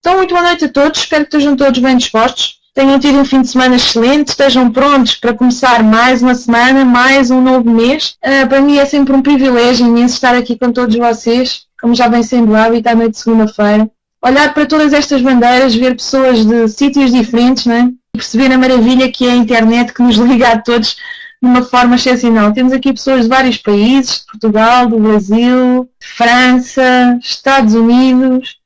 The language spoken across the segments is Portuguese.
Então, muito boa noite a todos, espero que estejam todos bem dispostos, tenham tido um fim de semana excelente, estejam prontos para começar mais uma semana, mais um novo mês. Para mim é sempre um privilégio imenso estar aqui com todos vocês, como já vem sendo hábito à noite de segunda-feira. Olhar para todas estas bandeiras, ver pessoas de sítios diferentes, né? E perceber a maravilha que é a internet, que nos liga a todos de uma forma excepcional. Temos aqui pessoas de vários países, de Portugal, do Brasil, de França, Estados Unidos.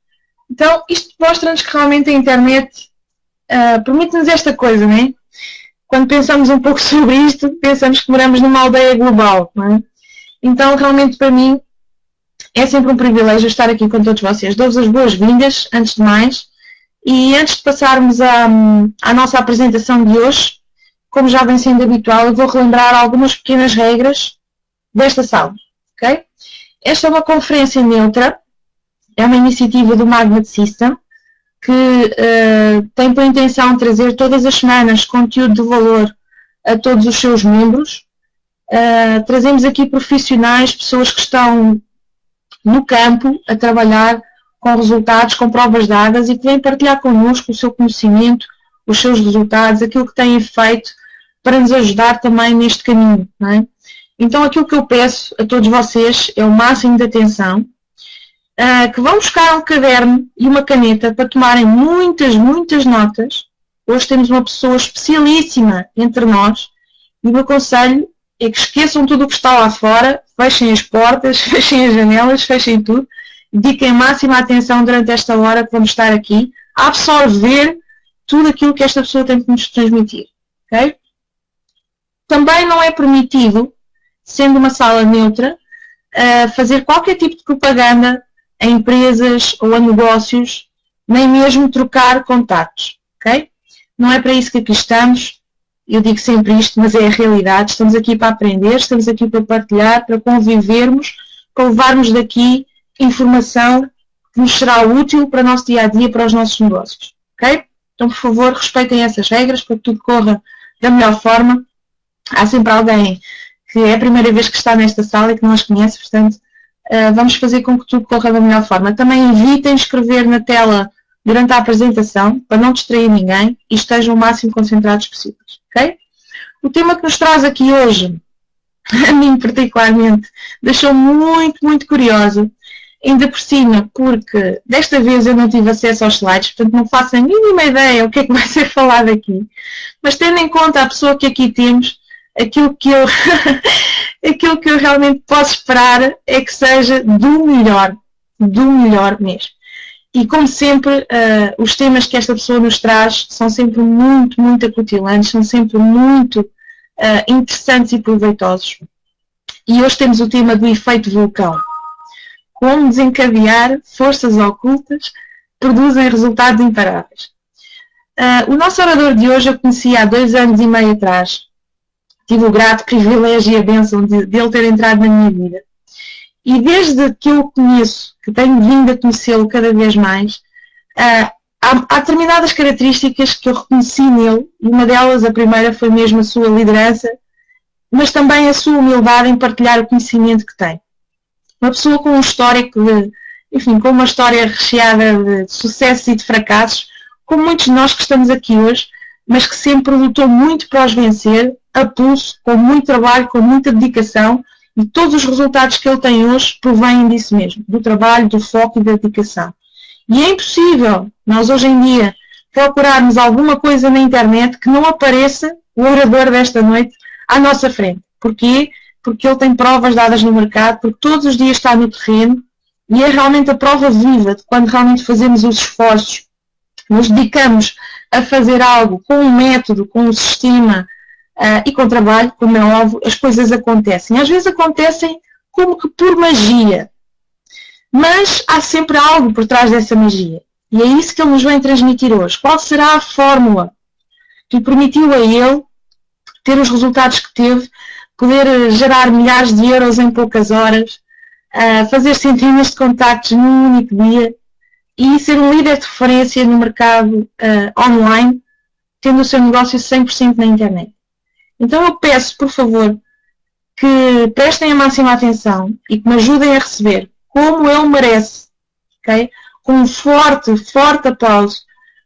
Então, isto mostra-nos que realmente a internet permite-nos esta coisa, não é? Quando pensamos um pouco sobre isto, pensamos que moramos numa aldeia global, não é? Então, realmente, para mim, é sempre um privilégio estar aqui com todos vocês. Dou-vos as boas-vindas, antes de mais. E antes de passarmos à nossa apresentação de hoje, como já vem sendo habitual, eu vou relembrar algumas pequenas regras desta sala, ok? Esta é uma conferência neutra, é uma iniciativa do Magnet System, que tem por intenção trazer todas as semanas conteúdo de valor a todos os seus membros. Trazemos aqui profissionais, pessoas que estão no campo a trabalhar com resultados, com provas dadas e que vêm partilhar connosco o seu conhecimento, os seus resultados, aquilo que têm feito para nos ajudar também neste caminho, não é? Então aquilo que eu peço a todos vocês é o máximo de atenção, que vão buscar um caderno e uma caneta para tomarem muitas notas. Hoje temos uma pessoa especialíssima entre nós e o meu conselho é que esqueçam tudo o que está lá fora, fechem as portas, fechem as janelas, fechem tudo, dediquem máxima atenção durante esta hora que vamos estar aqui a absorver tudo aquilo que esta pessoa tem que nos transmitir. Okay? Também não é permitido, sendo uma sala neutra, fazer qualquer tipo de propaganda a empresas ou a negócios, nem mesmo trocar contactos. Okay? Não é para isso que aqui estamos. Eu digo sempre isto, mas é a realidade. Estamos aqui para aprender, estamos aqui para partilhar, para convivermos, para levarmos daqui informação que nos será útil para o nosso dia-a-dia, para os nossos negócios. Ok? Então, por favor, respeitem essas regras para que tudo corra da melhor forma. Há sempre alguém que é a primeira vez que está nesta sala e que não as conhece, portanto, vamos fazer com que tudo corra da melhor forma. Também evitem escrever na tela durante a apresentação, para não distrair ninguém e estejam o máximo concentrados possíveis. Okay? O tema que nos traz aqui hoje, a mim particularmente, deixou-me muito curiosa, ainda por cima, porque desta vez eu não tive acesso aos slides, portanto não faço a mínima ideia o que é que vai ser falado aqui, mas tendo em conta a pessoa que aqui temos, aquilo que eu realmente posso esperar é que seja do melhor mesmo. E como sempre, os temas que esta pessoa nos traz são sempre muito acutilantes, são sempre muito interessantes e proveitosos. E hoje temos o tema do efeito vulcão. Como desencadear forças ocultas que produzem resultados imparáveis. O nosso orador de hoje eu conheci há 2 anos e meio atrás. Tive o grato privilégio e a bênção de ele ter entrado na minha vida. E desde que eu o conheço, que tenho vindo a conhecê-lo cada vez mais, há determinadas características que eu reconheci nele, e uma delas, a primeira, foi mesmo a sua liderança, mas também a sua humildade em partilhar o conhecimento que tem. Uma pessoa com um histórico com uma história recheada de sucessos e de fracassos, como muitos de nós que estamos aqui hoje, mas que sempre lutou muito para os vencer, a pulso, com muito trabalho, com muita dedicação, e todos os resultados que ele tem hoje provêm disso mesmo, do trabalho, do foco e da dedicação. E é impossível nós hoje em dia procurarmos alguma coisa na internet que não apareça o orador desta noite à nossa frente. Porquê? Porque ele tem provas dadas no mercado, porque todos os dias está no terreno e é realmente a prova viva de quando realmente fazemos os esforços, nos dedicamos a fazer algo com um método, com um sistema, e com trabalho, como é óbvio, as coisas acontecem. Às vezes acontecem como que por magia. Mas há sempre algo por trás dessa magia. E é isso que ele nos vem transmitir hoje. Qual será a fórmula que lhe permitiu a ele ter os resultados que teve, poder gerar milhares de euros em poucas horas, fazer centenas de contactos num único dia e ser um líder de referência no mercado online, tendo o seu negócio 100% na internet. Então eu peço, por favor, que prestem a máxima atenção e que me ajudem a receber como ele merece, okay? com um forte, forte aplauso,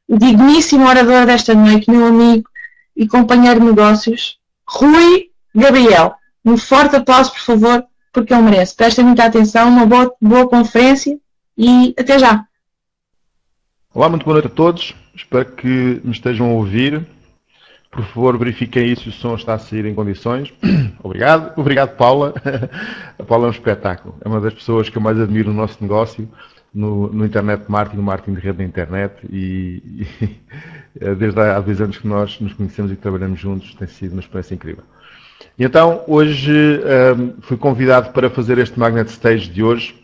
o digníssimo orador desta noite, meu amigo e companheiro de negócios, Rui Gabriel. Um forte aplauso, por favor, porque ele merece. Prestem muita atenção, uma boa conferência e até já. Olá, muito boa noite a todos. Espero que me estejam a ouvir. Por favor, verifiquem isso se o som está a sair em condições. Obrigado. Obrigado, Paula. A Paula é um espetáculo. É uma das pessoas que eu mais admiro no nosso negócio, no internet marketing, no marketing de rede da internet. E desde há 2 anos que nós nos conhecemos e que trabalhamos juntos, tem sido uma experiência incrível. E então, hoje fui convidado para fazer este Magnet Stage de hoje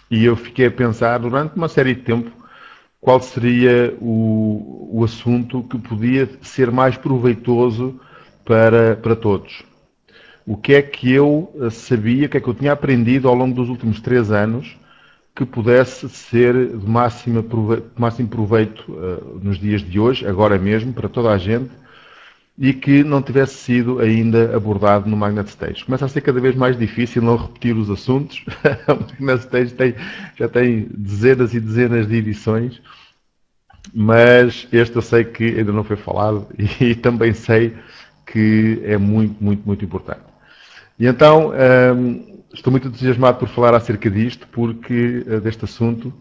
e eu fiquei a pensar durante uma série de tempo qual seria o assunto que podia ser mais proveitoso para todos. O que é que eu sabia, o que é que eu tinha aprendido ao longo dos últimos 3 anos que pudesse ser de máximo proveito nos dias de hoje, agora mesmo, para toda a gente, e que não tivesse sido ainda abordado no Magnet Stage. Começa a ser cada vez mais difícil não repetir os assuntos. O Magnet Stage já tem dezenas e dezenas de edições, mas este eu sei que ainda não foi falado e também sei que é muito, muito, muito importante. E então, estou muito entusiasmado por falar acerca disto, deste assunto,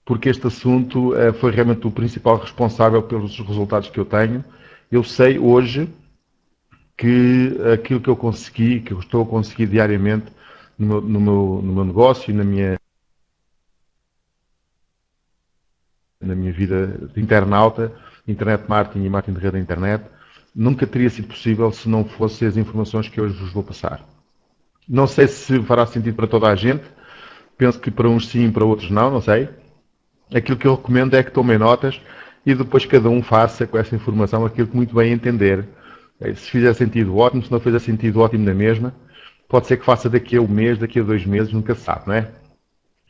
porque este assunto foi realmente o principal responsável pelos resultados que eu tenho. Eu sei hoje que aquilo que eu consegui, que eu estou a conseguir diariamente no meu negócio e na minha vida de internauta, internet marketing e marketing de rede da internet, nunca teria sido possível se não fossem as informações que hoje vos vou passar. Não sei se fará sentido para toda a gente, penso que para uns sim, para outros não sei. Aquilo que eu recomendo é que tomem notas e depois cada um faça com essa informação aquilo que muito bem entender. Se fizer sentido, ótimo. Se não fizer sentido, ótimo na mesma. Pode ser que faça daqui a 1 mês, daqui a 2 meses, nunca se sabe, não é?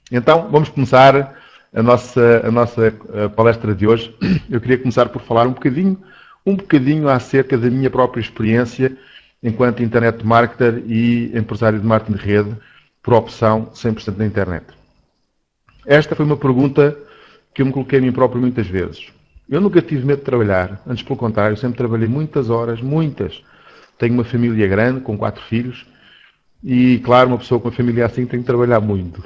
Então, vamos começar a nossa palestra de hoje. Eu queria começar por falar um bocadinho acerca da minha própria experiência enquanto internet marketer e empresário de marketing de rede por opção 100% na internet. Esta foi uma pergunta que eu me coloquei a mim próprio muitas vezes. Eu nunca tive medo de trabalhar, antes pelo contrário, sempre trabalhei muitas horas, muitas. Tenho uma família grande, com 4 filhos, e claro, uma pessoa com uma família assim tem que trabalhar muito.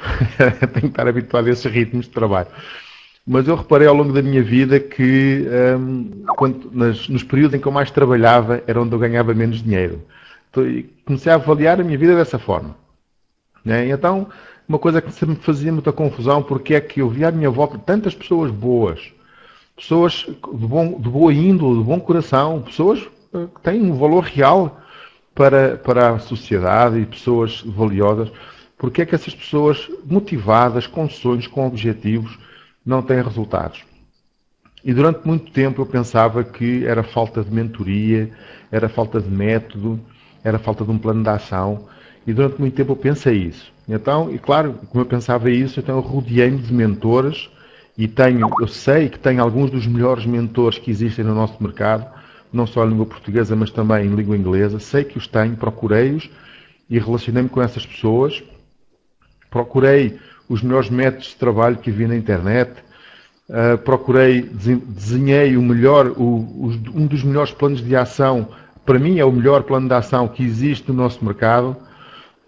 Tem que estar habituado a esses ritmos de trabalho. Mas eu reparei ao longo da minha vida que nos períodos em que eu mais trabalhava era onde eu ganhava menos dinheiro. Então, comecei a avaliar a minha vida dessa forma. Então, uma coisa que sempre me fazia muita confusão, porque é que eu via à minha volta tantas pessoas boas, pessoas de boa índole, de bom coração, pessoas que têm um valor real para a sociedade e pessoas valiosas. Porque é que essas pessoas motivadas, com sonhos, com objetivos, não têm resultados? E durante muito tempo eu pensava que era falta de mentoria, era falta de método, era falta de um plano de ação. E durante muito tempo eu pensei isso. Então, e claro, como eu pensava isso, então eu rodeei-me de mentores e eu sei que tenho alguns dos melhores mentores que existem no nosso mercado, não só em língua portuguesa, mas também em língua inglesa. Sei que os tenho, procurei-os e relacionei-me com essas pessoas. Procurei os melhores métodos de trabalho que havia na internet. Desenhei um dos melhores planos de ação. Para mim é o melhor plano de ação que existe no nosso mercado.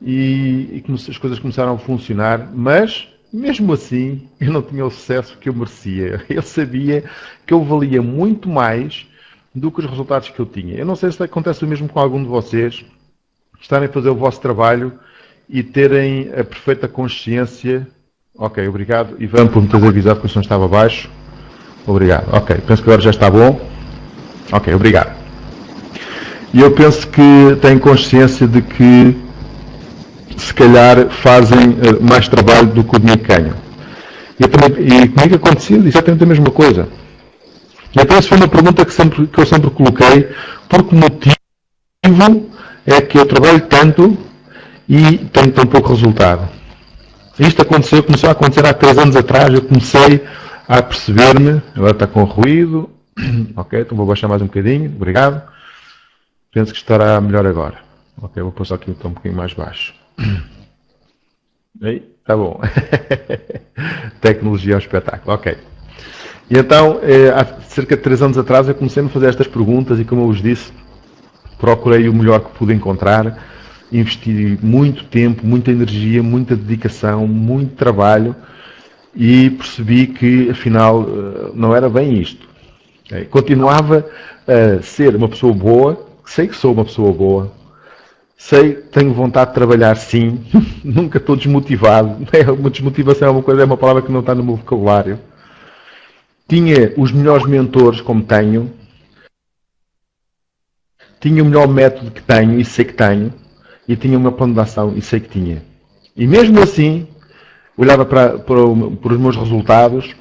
E as coisas começaram a funcionar, mas mesmo assim eu não tinha o sucesso que eu merecia. Eu sabia que eu valia muito mais do que os resultados que eu tinha. Eu não sei se acontece o mesmo com algum de vocês, estarem a fazer o vosso trabalho e terem a perfeita consciência. Ok, obrigado, Ivan, por me teres avisado que o som estava baixo. Obrigado. Ok, penso que agora já está bom. Ok, obrigado. E eu penso que têm consciência de que se calhar fazem mais trabalho do que o dinheiro que ganham. E comigo aconteceu exatamente a mesma coisa. Então essa foi uma pergunta que eu sempre coloquei, por que motivo é que eu trabalho tanto e tenho tão pouco resultado? Isto começou a acontecer há 3 anos atrás, eu comecei a perceber-me, agora está com ruído, ok, então vou baixar mais um bocadinho, obrigado. Penso que estará melhor agora. Ok, vou pôr só aqui então um bocadinho mais baixo. Tá bom. Tecnologia é um espetáculo, ok. E então, há cerca de 3 anos atrás, eu comecei a me fazer estas perguntas e, como eu vos disse, procurei o melhor que pude encontrar, investi muito tempo, muita energia, muita dedicação, muito trabalho e percebi que, afinal, não era bem isto. Continuava a ser uma pessoa boa, sei que sou uma pessoa boa, sei que tenho vontade de trabalhar sim, nunca estou desmotivado, uma desmotivação é uma palavra que não está no meu vocabulário. Tinha os melhores mentores como tenho, tinha o melhor método que tenho e sei que tenho, e tinha uma plano de ação e sei que tinha. E mesmo assim, olhava para os meus resultados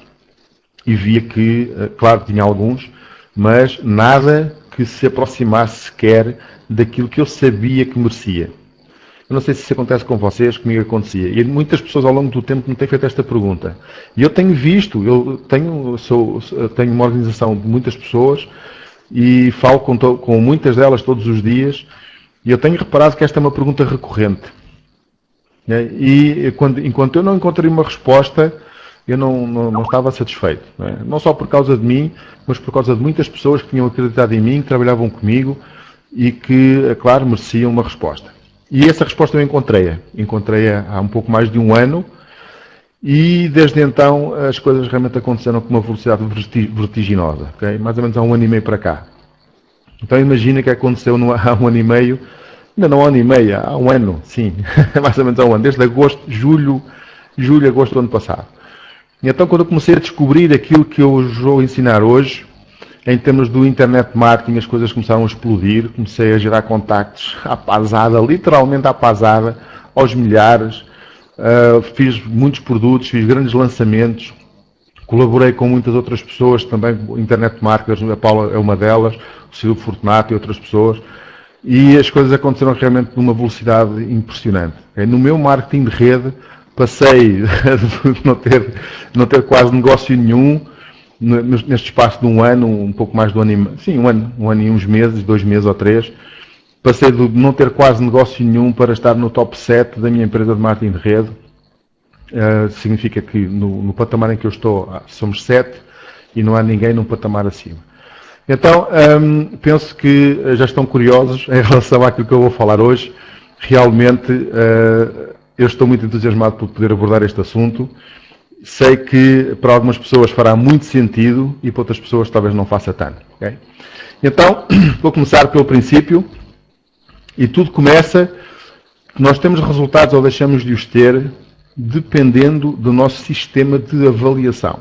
e via que, claro, tinha alguns, mas nada que se aproximasse sequer daquilo que eu sabia que merecia. Eu não sei se isso acontece com vocês, comigo acontecia. E muitas pessoas ao longo do tempo me têm feito esta pergunta. E eu tenho visto, eu tenho uma organização de muitas pessoas e falo com muitas delas todos os dias e eu tenho reparado que esta é uma pergunta recorrente. E enquanto eu não encontrei uma resposta, eu não estava satisfeito. Não só por causa de mim, mas por causa de muitas pessoas que tinham acreditado em mim, que trabalhavam comigo e que, claro, mereciam uma resposta. E essa resposta eu encontrei-a. Encontrei-a há um pouco mais de um ano e desde então as coisas realmente aconteceram com uma velocidade vertiginosa. Okay? Mais ou menos há 1 ano e meio para cá. Então imagina que aconteceu há 1 ano e meio, ainda não há 1 ano e meio, há 1 ano, sim, mais ou menos há 1 ano, desde julho, agosto do ano passado. E então quando eu comecei a descobrir aquilo que eu vou ensinar hoje, em termos do internet marketing, as coisas começaram a explodir, comecei a gerar contactos à pasada, literalmente à pasada, aos milhares, fiz muitos produtos, fiz grandes lançamentos, colaborei com muitas outras pessoas, também internet marketers, a Paula é uma delas, o Silvio Fortunato e outras pessoas, e as coisas aconteceram realmente numa velocidade impressionante. No meu marketing de rede, passei de não ter quase negócio nenhum, neste espaço de 1 ano, um pouco mais de 1 ano e meio, sim, 1 ano e uns meses, 2 meses ou 3, passei de não ter quase negócio nenhum para estar no top 7 da minha empresa de marketing de rede. Significa que no patamar em que eu estou somos 7 e não há ninguém num patamar acima. Então, penso que já estão curiosos em relação àquilo que eu vou falar hoje. Realmente, eu estou muito entusiasmado por poder abordar este assunto. Sei que para algumas pessoas fará muito sentido e para outras pessoas talvez não faça tanto. Okay? Então, vou começar pelo princípio. E tudo começa, nós temos resultados ou deixamos de os ter dependendo do nosso sistema de avaliação.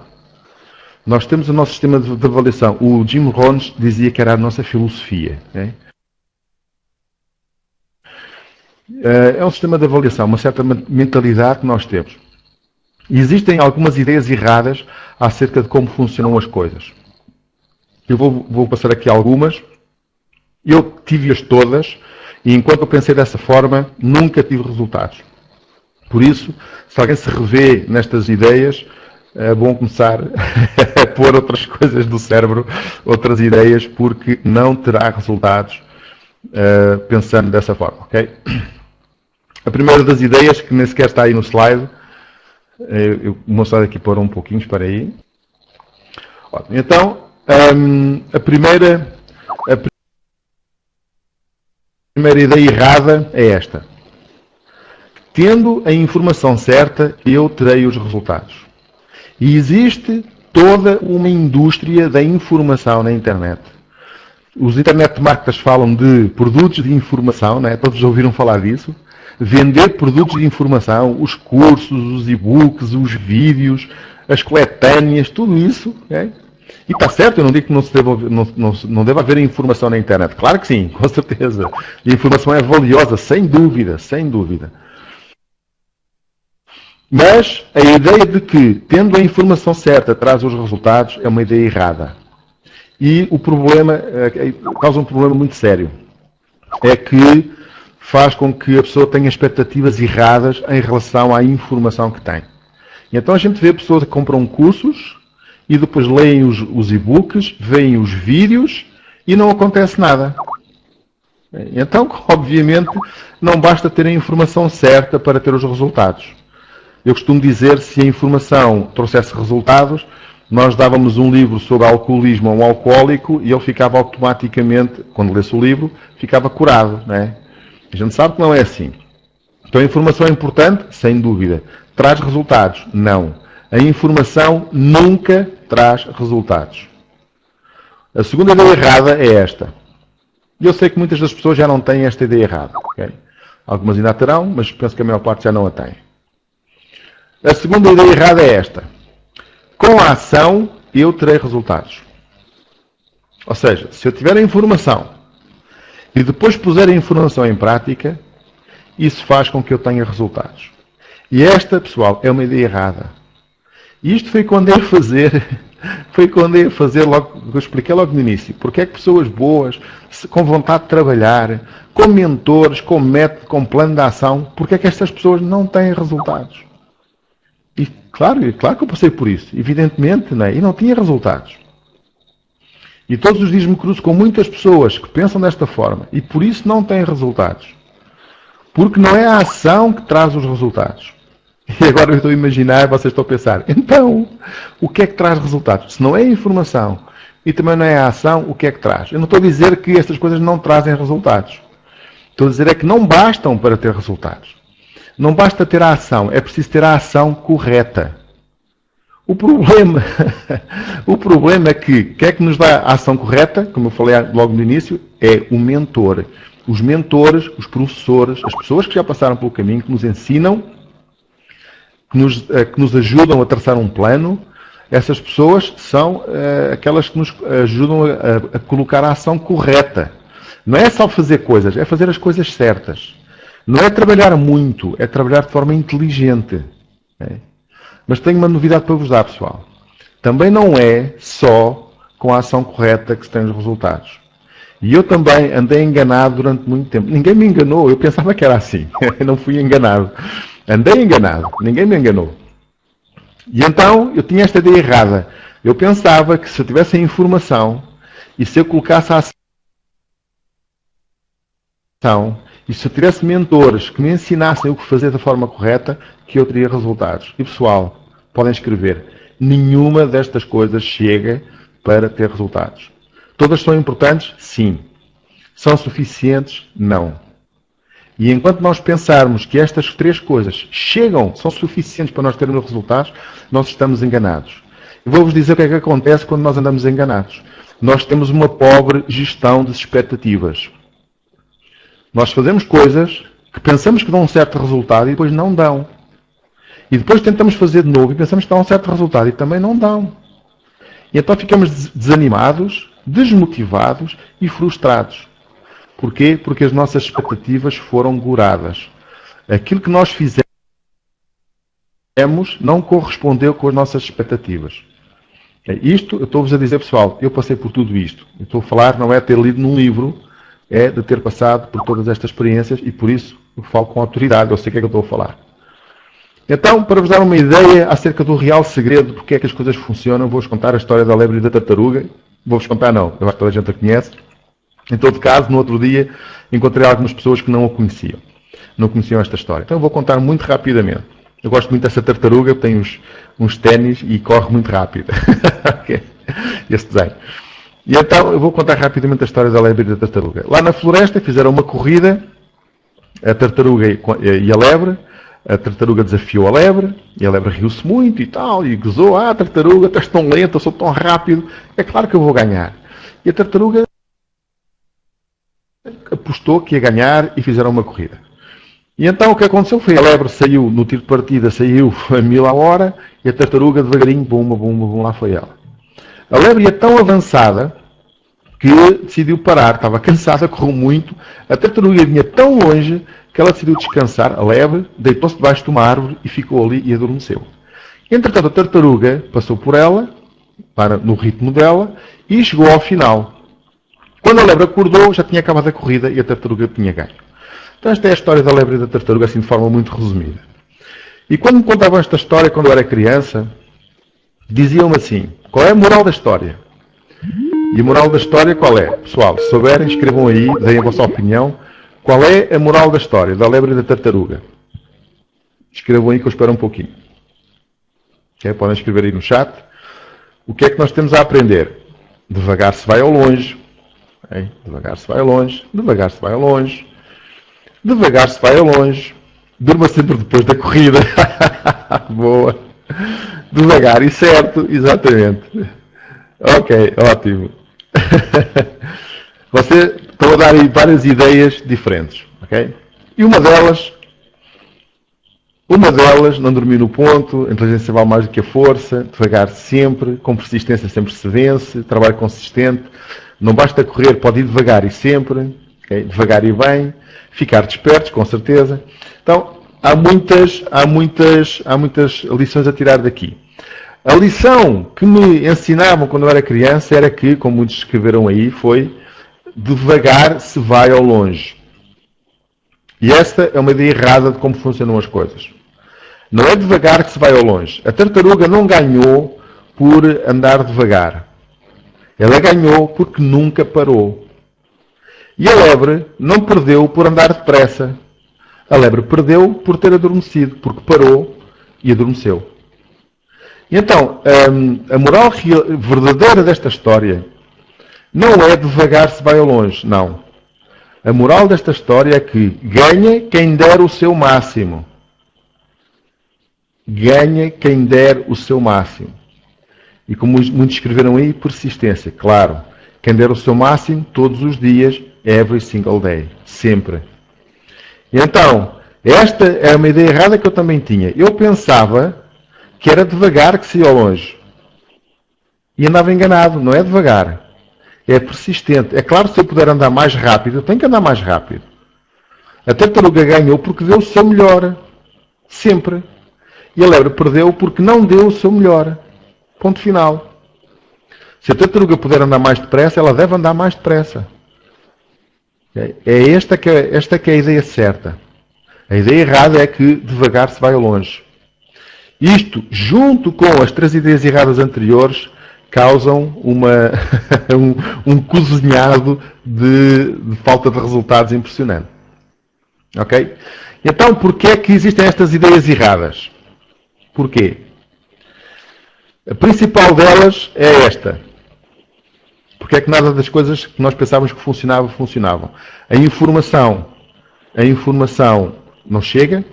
Nós temos o nosso sistema de avaliação. O Jim Rohn dizia que era a nossa filosofia. Okay? É um sistema de avaliação, uma certa mentalidade que nós temos. E existem algumas ideias erradas acerca de como funcionam as coisas. Eu vou passar aqui algumas. Eu tive-as todas e enquanto eu pensei dessa forma, nunca tive resultados. Por isso, se alguém se revê nestas ideias, é bom começar a pôr outras coisas do cérebro, outras ideias, porque não terá resultados pensando dessa forma. Okay? A primeira das ideias, que nem sequer está aí no slide, eu vou mostrar aqui por um pouquinho, espera aí. Então, a primeira ideia errada é esta. Tendo a informação certa, eu terei os resultados. E existe toda uma indústria da informação na internet. Os internet marketers falam de produtos de informação, né? Todos ouviram falar disso. Vender produtos de informação, os cursos, os e-books, os vídeos, as coletâneas, tudo isso. Okay? E está certo, eu não digo que não deva haver informação na internet. Claro que sim, com certeza. E a informação é valiosa, sem dúvida, sem dúvida. Mas a ideia de que, tendo a informação certa, traz os resultados, é uma ideia errada. E o problema, causa um problema muito sério. É que faz com que a pessoa tenha expectativas erradas em relação à informação que tem. E então a gente vê pessoas que compram cursos e depois leem os e-books, veem os vídeos e não acontece nada. Então, obviamente, não basta ter a informação certa para ter os resultados. Eu costumo dizer, se a informação trouxesse resultados, nós dávamos um livro sobre alcoolismo a um alcoólico e ele ficava automaticamente, quando lesse o livro, ficava curado, não é? A gente sabe que não é assim. Então a informação é importante? Sem dúvida. Traz resultados? Não. A informação nunca traz resultados. A segunda ideia errada é esta. E eu sei que muitas das pessoas já não têm esta ideia errada. Okay? Algumas ainda a terão, mas penso que a maior parte já não a tem. A segunda ideia errada é esta. Com a ação, eu terei resultados. Ou seja, se eu tiver a informação e depois puser a informação em prática, isso faz com que eu tenha resultados. E esta, pessoal, é uma ideia errada. E isto foi quando eu ia fazer logo, eu expliquei logo no início, porque é que pessoas boas, com vontade de trabalhar, com mentores, com método, com plano de ação, porque é que estas pessoas não têm resultados? E claro que eu passei por isso, evidentemente, não é? E não tinha resultados. E todos os dias me cruzo com muitas pessoas que pensam desta forma e por isso não têm resultados. Porque não é a ação que traz os resultados. E agora eu estou a imaginar, vocês estão a pensar, então, o que é que traz resultados? Se não é a informação e também não é a ação, o que é que traz? Eu não estou a dizer que estas coisas não trazem resultados. Estou a dizer é que não bastam para ter resultados. Não basta ter a ação, é preciso ter a ação correta. O problema é que quem é que nos dá a ação correta, como eu falei logo no início, é o mentor. Os mentores, os professores, as pessoas que já passaram pelo caminho, que nos ensinam, que nos ajudam a traçar um plano, essas pessoas são aquelas que nos ajudam a colocar a ação correta. Não é só fazer coisas, é fazer as coisas certas. Não é trabalhar muito, é trabalhar de forma inteligente. Mas tenho uma novidade para vos dar, pessoal. Também não é só com a ação correta que se tem os resultados. E eu também andei enganado durante muito tempo. Ninguém me enganou, eu pensava que era assim. Eu não fui enganado. Andei enganado, ninguém me enganou. E então eu tinha esta ideia errada. Eu pensava que se eu tivesse a informação e se eu colocasse a ação e se eu tivesse mentores que me ensinassem o que fazer da forma correta, que eu teria resultados. E pessoal, podem escrever, nenhuma destas coisas chega para ter resultados. Todas são importantes? Sim. São suficientes? Não. E enquanto nós pensarmos que estas três coisas são suficientes para nós termos resultados, nós estamos enganados. Eu vou-vos dizer o que é que acontece quando nós andamos enganados. Nós temos uma pobre gestão de expectativas. Nós fazemos coisas que pensamos que dão um certo resultado e depois não dão. E depois tentamos fazer de novo e pensamos que dão um certo resultado e também não dão. E então ficamos desanimados, desmotivados e frustrados. Porquê? Porque as nossas expectativas foram goradas. Aquilo que nós fizemos não correspondeu com as nossas expectativas. Isto, eu estou-vos a dizer, pessoal, eu passei por tudo isto. Eu estou a falar, não é ter lido num livro, é de ter passado por todas estas experiências e por isso eu falo com autoridade, eu sei o que é que eu estou a falar. Então, para vos dar uma ideia acerca do real segredo, porque é que as coisas funcionam, vou-vos contar a história da lebre e da tartaruga. Vou-vos contar, não, eu acho que toda a gente a conhece. Em todo caso, no outro dia, encontrei algumas pessoas que não a conheciam. Não conheciam esta história. Então eu vou contar muito rapidamente. Eu gosto muito dessa tartaruga, tem uns ténis e corre muito rápido. Esse desenho. E então eu vou contar rapidamente a história da lebre e da tartaruga. Lá na floresta fizeram uma corrida, a tartaruga e a lebre. A tartaruga desafiou a lebre, e a lebre riu-se muito e tal, e gozou, tartaruga, estás tão lenta, eu sou tão rápido, é claro que eu vou ganhar. E a tartaruga apostou que ia ganhar e fizeram uma corrida. E então o que aconteceu foi a lebre saiu, no tiro de partida, saiu a 1000 a hora, e a tartaruga devagarinho, bum, lá foi ela. A lebre ia tão avançada que decidiu parar, estava cansada, correu muito, a tartaruga vinha tão longe que ela decidiu descansar, a lebre, deitou-se debaixo de uma árvore e ficou ali e adormeceu. Entretanto, a tartaruga passou por ela, no ritmo dela, e chegou ao final. Quando a lebre acordou, já tinha acabado a corrida e a tartaruga tinha ganho. Então esta é a história da lebre e da tartaruga, assim de forma muito resumida. E quando me contavam esta história, quando eu era criança, diziam-me assim, qual é a moral da história? E a moral da história qual é? Pessoal, se souberem, escrevam aí, deem a vossa opinião. Qual é a moral da história da lebre e da tartaruga? Escrevam aí que eu espero um pouquinho. Okay? Podem escrever aí no chat. O que é que nós temos a aprender? Devagar se vai ao longe. Okay? Devagar se vai ao longe. Devagar se vai ao longe. Devagar se vai ao longe. Durma sempre depois da corrida. Boa. Devagar e certo, exatamente. Ok, ótimo. Você estão a dar aí várias ideias diferentes, ok? E uma delas, não dormir no ponto, a inteligência vale mais do que a força, devagar sempre, com persistência sempre se vence, trabalho consistente, não basta correr, pode ir devagar e sempre, okay? Devagar e bem, ficar despertos, com certeza. Então, há muitas lições a tirar daqui. A lição que me ensinavam quando eu era criança era que, como muitos escreveram aí, foi devagar se vai ao longe. E esta é uma ideia errada de como funcionam as coisas. Não é devagar que se vai ao longe. A tartaruga não ganhou por andar devagar. Ela ganhou porque nunca parou. E a lebre não perdeu por andar depressa. A lebre perdeu por ter adormecido, porque parou e adormeceu. E então, a moral verdadeira desta história não é devagar se vai ao longe, não. A moral desta história é que ganha quem der o seu máximo. Ganha quem der o seu máximo. E como muitos escreveram aí, persistência. Claro, quem der o seu máximo todos os dias, every single day. Sempre. E então, esta é uma ideia errada que eu também tinha. Eu pensava que era devagar que se ia ao longe. E andava enganado. Não é devagar. É persistente. É claro que se eu puder andar mais rápido, eu tenho que andar mais rápido. A tartaruga ganhou porque deu o seu melhor. Sempre. E a lebre perdeu porque não deu o seu melhor. Ponto final. Se a tartaruga puder andar mais depressa, ela deve andar mais depressa. É esta que é a ideia certa. A ideia errada é que devagar se vai ao longe. Isto, junto com as 3 ideias erradas anteriores, causam um cozinhado de falta de resultados impressionante. Ok? Então, porquê é que existem estas ideias erradas? Porquê? A principal delas é esta. Porque é que nada das coisas que nós pensávamos que funcionavam? A informação não chega,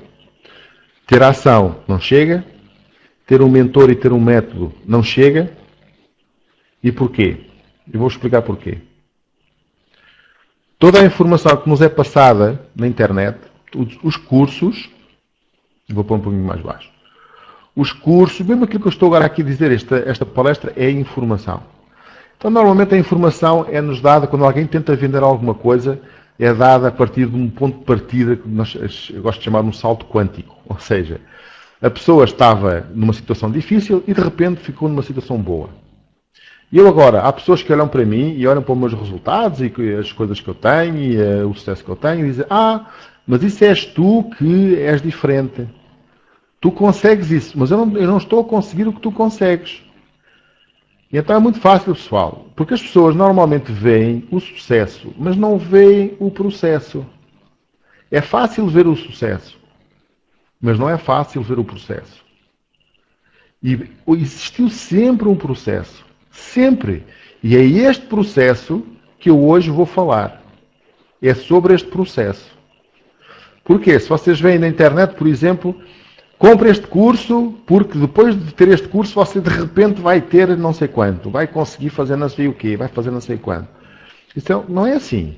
ter ação não chega, ter um mentor e ter um método não chega. E porquê? Eu vou explicar porquê. Toda a informação que nos é passada na internet, os cursos, vou pôr um pouquinho mais baixo, os cursos, mesmo aquilo que eu estou agora aqui a dizer, esta palestra é informação. Então, normalmente a informação é-nos dada quando alguém tenta vender alguma coisa, é dada a partir de um ponto de partida que eu gosto de chamar um salto quântico. Ou seja, a pessoa estava numa situação difícil e de repente ficou numa situação boa. E eu agora, há pessoas que olham para mim e olham para os meus resultados e as coisas que eu tenho e o sucesso que eu tenho e dizem, mas isso és tu que és diferente. Tu consegues isso, mas eu não estou a conseguir o que tu consegues. E então é muito fácil, pessoal, porque as pessoas normalmente veem o sucesso, mas não veem o processo. É fácil ver o sucesso, mas não é fácil ver o processo. E existiu sempre um processo. Sempre. E é este processo que eu hoje vou falar. É sobre este processo. Porquê? Se vocês veem na internet, por exemplo, compre este curso, porque depois de ter este curso, você de repente vai ter não sei quanto. Vai conseguir fazer não sei o quê. Vai fazer não sei quanto. Isso não é assim.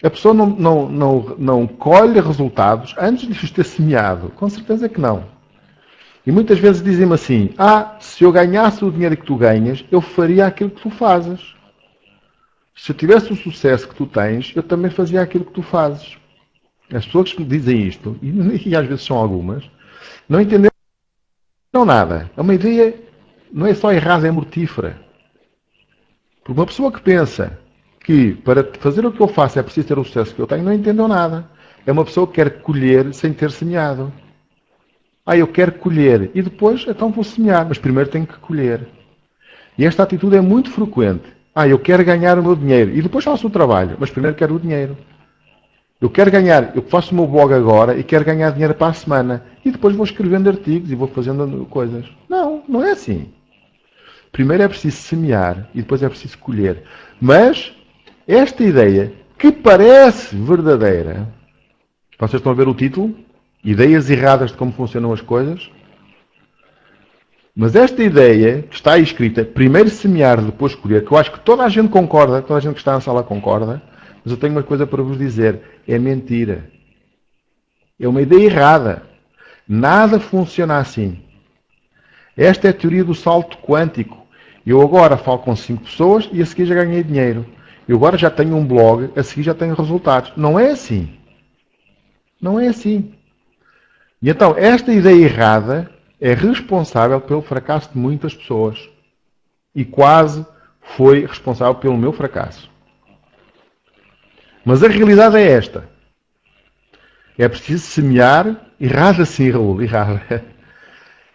A pessoa não colhe resultados antes de os ter semeado. Com certeza que não. E muitas vezes dizem-me assim, se eu ganhasse o dinheiro que tu ganhas, eu faria aquilo que tu fazes. Se eu tivesse o sucesso que tu tens, eu também fazia aquilo que tu fazes. As pessoas que me dizem isto, e às vezes são algumas, não entenderam nada. É uma ideia, não é só errada, é mortífera. Porque uma pessoa que pensa que para fazer o que eu faço é preciso ter o sucesso que eu tenho, não entendeu nada. É uma pessoa que quer colher sem ter semeado. Eu quero colher e depois então vou semear, mas primeiro tenho que colher. E esta atitude é muito frequente. Eu quero ganhar o meu dinheiro e depois faço o trabalho, mas primeiro quero o dinheiro. Eu quero ganhar, eu faço o meu blog agora e quero ganhar dinheiro para a semana. E depois vou escrevendo artigos e vou fazendo coisas. Não, não é assim. Primeiro é preciso semear e depois é preciso colher. Mas esta ideia, que parece verdadeira, vocês estão a ver o título? Ideias erradas de como funcionam as coisas. Mas esta ideia que está aí escrita, primeiro semear, depois colher, que eu acho que toda a gente concorda, toda a gente que está na sala concorda, mas eu tenho uma coisa para vos dizer, é mentira. É uma ideia errada. Nada funciona assim. Esta é a teoria do salto quântico. Eu agora falo com 5 pessoas e a seguir já ganhei dinheiro. Eu agora já tenho um blog, a seguir já tenho resultados. Não é assim. Não é assim. E então, esta ideia errada é responsável pelo fracasso de muitas pessoas. E quase foi responsável pelo meu fracasso. Mas a realidade é esta. É preciso semear, errada sim, Raul, errada.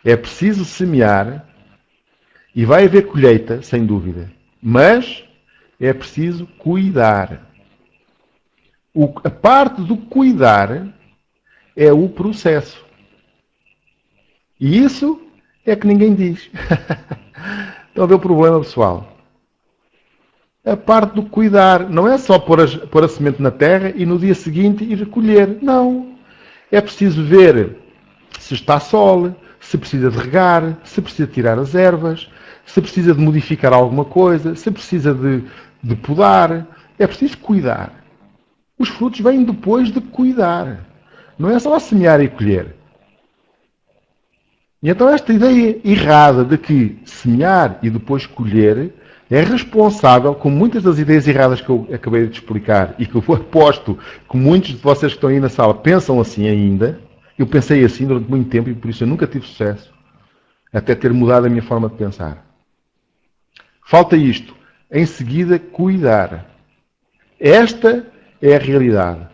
É preciso semear e vai haver colheita, sem dúvida. Mas é preciso cuidar. A parte do cuidar é o processo. E isso é que ninguém diz. Estão a ver o problema, pessoal? A parte do cuidar. Não é só pôr a semente na terra e no dia seguinte ir recolher. Não. É preciso ver se está sol, se precisa de regar, se precisa de tirar as ervas, se precisa de modificar alguma coisa, se precisa de podar. É preciso cuidar. Os frutos vêm depois de cuidar. Não é só semear e colher. E então esta ideia errada de que semear e depois colher é responsável, com muitas das ideias erradas que eu acabei de explicar e que eu aposto que muitos de vocês que estão aí na sala pensam assim ainda. Eu pensei assim durante muito tempo e por isso eu nunca tive sucesso, até ter mudado a minha forma de pensar. Falta isto. Em seguida, cuidar. Esta é a realidade.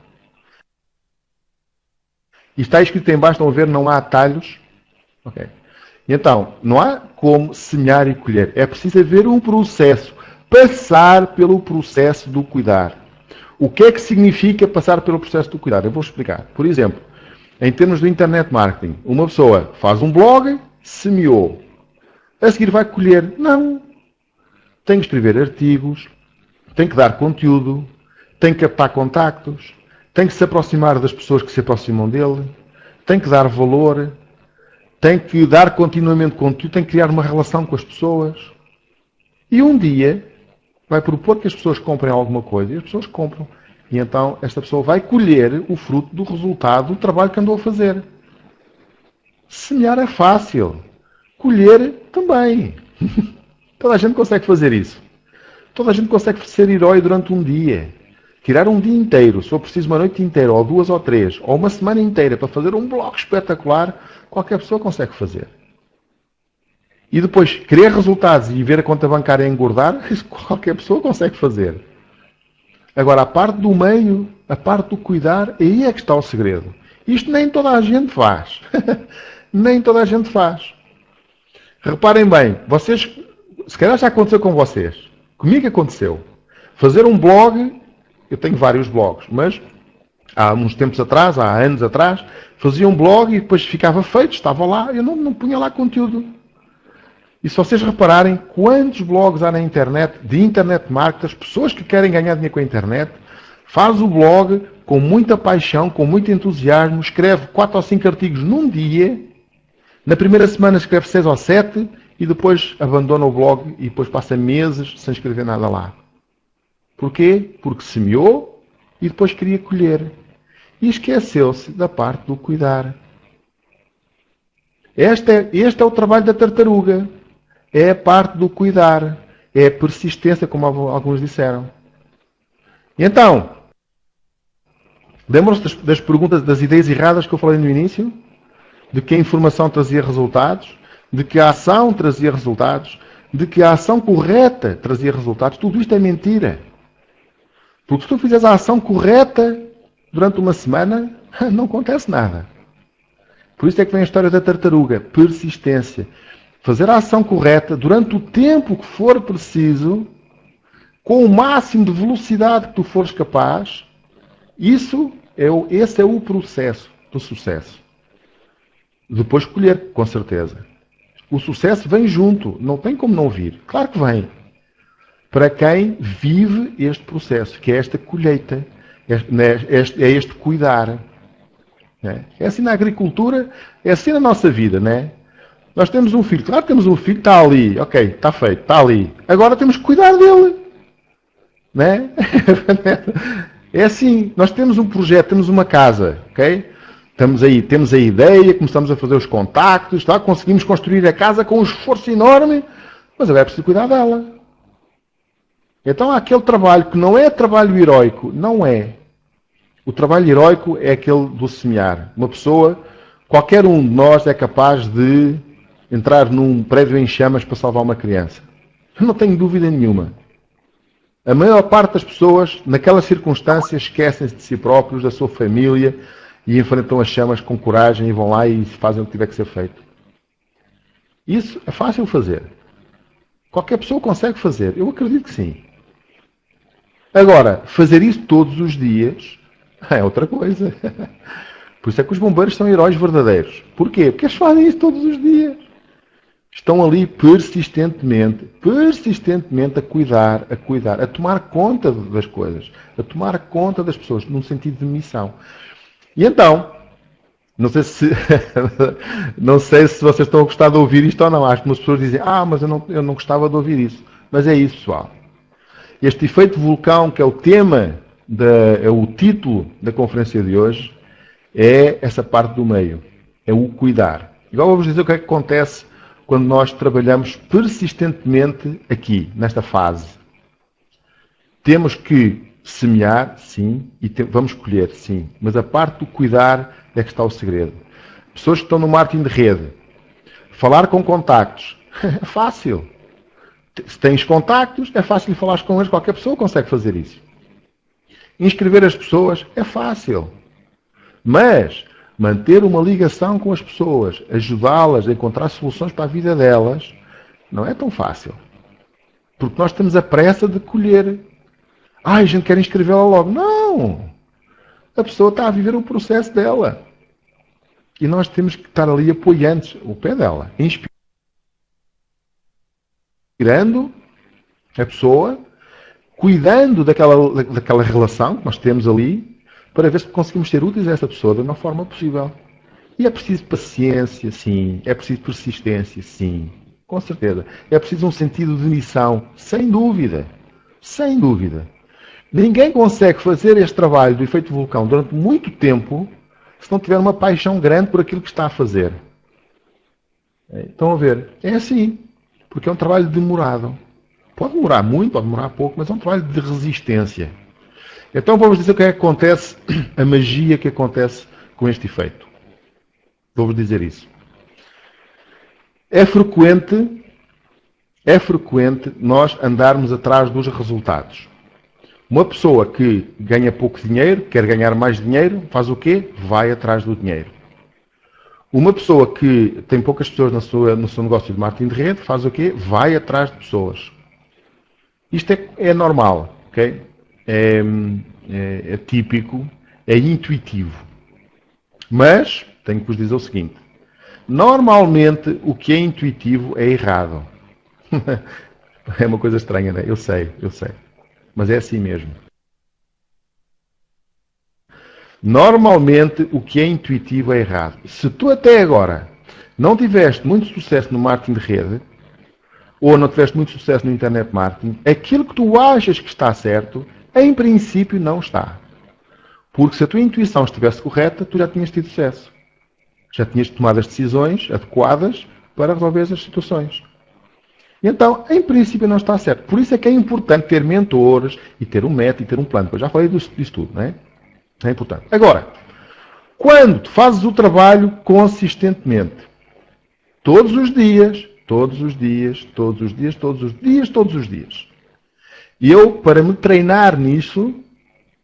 E está escrito em baixo, estão a ver, não há atalhos. Ok. Então, não há como semear e colher. É preciso haver um processo. Passar pelo processo do cuidar. O que é que significa passar pelo processo do cuidar? Eu vou explicar. Por exemplo, em termos de internet marketing, uma pessoa faz um blog, semeou. A seguir vai colher. Não. Tem que escrever artigos, tem que dar conteúdo, tem que captar contactos, tem que se aproximar das pessoas que se aproximam dele, tem que dar valor, tem que dar continuamente conteúdo, tem que criar uma relação com as pessoas. E um dia vai propor que as pessoas comprem alguma coisa e as pessoas compram. E então esta pessoa vai colher o fruto do resultado do trabalho que andou a fazer. Semear é fácil. Colher também. Toda a gente consegue fazer isso. Toda a gente consegue ser herói durante um dia. Tirar um dia inteiro, se for preciso uma noite inteira, ou 2 ou 3, ou uma semana inteira para fazer um blog espetacular, qualquer pessoa consegue fazer. E depois, querer resultados e ver a conta bancária engordar, isso qualquer pessoa consegue fazer. Agora, a parte do meio, a parte do cuidar, aí é que está o segredo. Isto nem toda a gente faz. Nem toda a gente faz. Reparem bem, vocês, se calhar já aconteceu com vocês. Comigo aconteceu. Fazer um blog, eu tenho vários blogs, mas há uns tempos atrás, há anos atrás, fazia um blog e depois ficava feito, estava lá, eu não punha lá conteúdo. E se vocês repararem quantos blogs há na internet, de internet marketers, pessoas que querem ganhar dinheiro com a internet, faz o blog com muita paixão, com muito entusiasmo, escreve 4 ou 5 artigos num dia, na primeira semana escreve 6 ou 7 e depois abandona o blog e depois passa meses sem escrever nada lá. Porquê? Porque semeou e depois queria colher. E esqueceu-se da parte do cuidar. Este é o trabalho da tartaruga. É a parte do cuidar. É a persistência, como alguns disseram. E então, lembram-se das perguntas, das ideias erradas que eu falei no início? De que a informação trazia resultados? De que a ação trazia resultados? De que a ação correta trazia resultados? Tudo isto é mentira. Porque se tu fizeres a ação correta durante uma semana, não acontece nada. Por isso é que vem a história da tartaruga. Persistência. Fazer a ação correta durante o tempo que for preciso, com o máximo de velocidade que tu fores capaz, isso Esse é o processo do sucesso. Depois colher, com certeza. O sucesso vem junto, não tem como não vir. Claro que vem. Para quem vive este processo, que é esta colheita, é este cuidar. É assim na agricultura, é assim na nossa vida, né? Nós temos um filho, claro que temos um filho, está ali, ok, está feito, está ali. Agora temos que cuidar dele. Né? É assim, nós temos um projeto, temos uma casa, ok? Temos a ideia, começamos a fazer os contactos, tá? Conseguimos construir a casa com um esforço enorme, mas agora é preciso cuidar dela. Então há aquele trabalho que não é trabalho heroico, não é. O trabalho heroico é aquele do semear. Uma pessoa, qualquer um de nós é capaz de entrar num prédio em chamas para salvar uma criança. Eu não tenho dúvida nenhuma. A maior parte das pessoas, naquelas circunstâncias, esquecem-se de si próprios, da sua família, e enfrentam as chamas com coragem e vão lá e fazem o que tiver que ser feito. Isso é fácil fazer. Qualquer pessoa consegue fazer. Eu acredito que sim. Agora, fazer isso todos os dias é outra coisa. Por isso é que os bombeiros são heróis verdadeiros. Porquê? Porque eles fazem isso todos os dias. Estão ali persistentemente a cuidar, a tomar conta das coisas, a tomar conta das pessoas, num sentido de missão. E então, não sei se vocês estão a gostar de ouvir isto ou não. Acho que umas pessoas dizem, mas eu não gostava de ouvir isso. Mas é isso, pessoal. Este efeito vulcão, que é o tema, é o título da conferência de hoje, é essa parte do meio. É o cuidar. Agora vou-vos dizer o que é que acontece quando nós trabalhamos persistentemente aqui, nesta fase. Temos que semear, sim, e vamos colher, sim. Mas a parte do cuidar é que está o segredo. Pessoas que estão no marketing de rede, falar com contactos, é fácil. Se tens contactos, é fácil de falar com eles, qualquer pessoa consegue fazer isso. Inscrever as pessoas é fácil. Mas manter uma ligação com as pessoas, ajudá-las a encontrar soluções para a vida delas, não é tão fácil. Porque nós temos a pressa de colher. A gente quer inscrevê-la logo. Não! A pessoa está a viver o processo dela. E nós temos que estar ali apoiantes o pé dela. Inspirando a pessoa, cuidando daquela relação que nós temos ali, para ver se conseguimos ser úteis a essa pessoa da melhor forma possível. E é preciso paciência, sim. É preciso persistência, sim. Com certeza. É preciso um sentido de missão, sem dúvida. Sem dúvida. Ninguém consegue fazer este trabalho do efeito vulcão durante muito tempo se não tiver uma paixão grande por aquilo que está a fazer. Estão a ver? É assim. Porque é um trabalho demorado. Pode demorar muito, pode demorar pouco, mas é um trabalho de resistência. Então vamos dizer o que é que acontece, a magia que acontece com este efeito. Vou-vos dizer isso. É frequente nós andarmos atrás dos resultados. Uma pessoa que ganha pouco dinheiro, quer ganhar mais dinheiro, faz o quê? Vai atrás do dinheiro. Uma pessoa que tem poucas pessoas no seu negócio de marketing de rede, faz o quê? Vai atrás de pessoas. Isto é normal, ok? É típico, é intuitivo. Mas, tenho que vos dizer o seguinte. Normalmente, o que é intuitivo é errado. É uma coisa estranha, né? Eu sei. Mas é assim mesmo. Normalmente, o que é intuitivo é errado. Se tu até agora não tiveste muito sucesso no marketing de rede, ou não tiveste muito sucesso no internet marketing, aquilo que tu achas que está certo, em princípio não está. Porque se a tua intuição estivesse correta, tu já tinhas tido sucesso. Já tinhas tomado as decisões adequadas para resolver as situações. Então, em princípio, não está certo. Por isso é que é importante ter mentores e ter um método e ter um plano. Eu já falei disso tudo, não é? É importante. Agora, quando tu fazes o trabalho consistentemente, todos os dias, e eu, para me treinar nisso,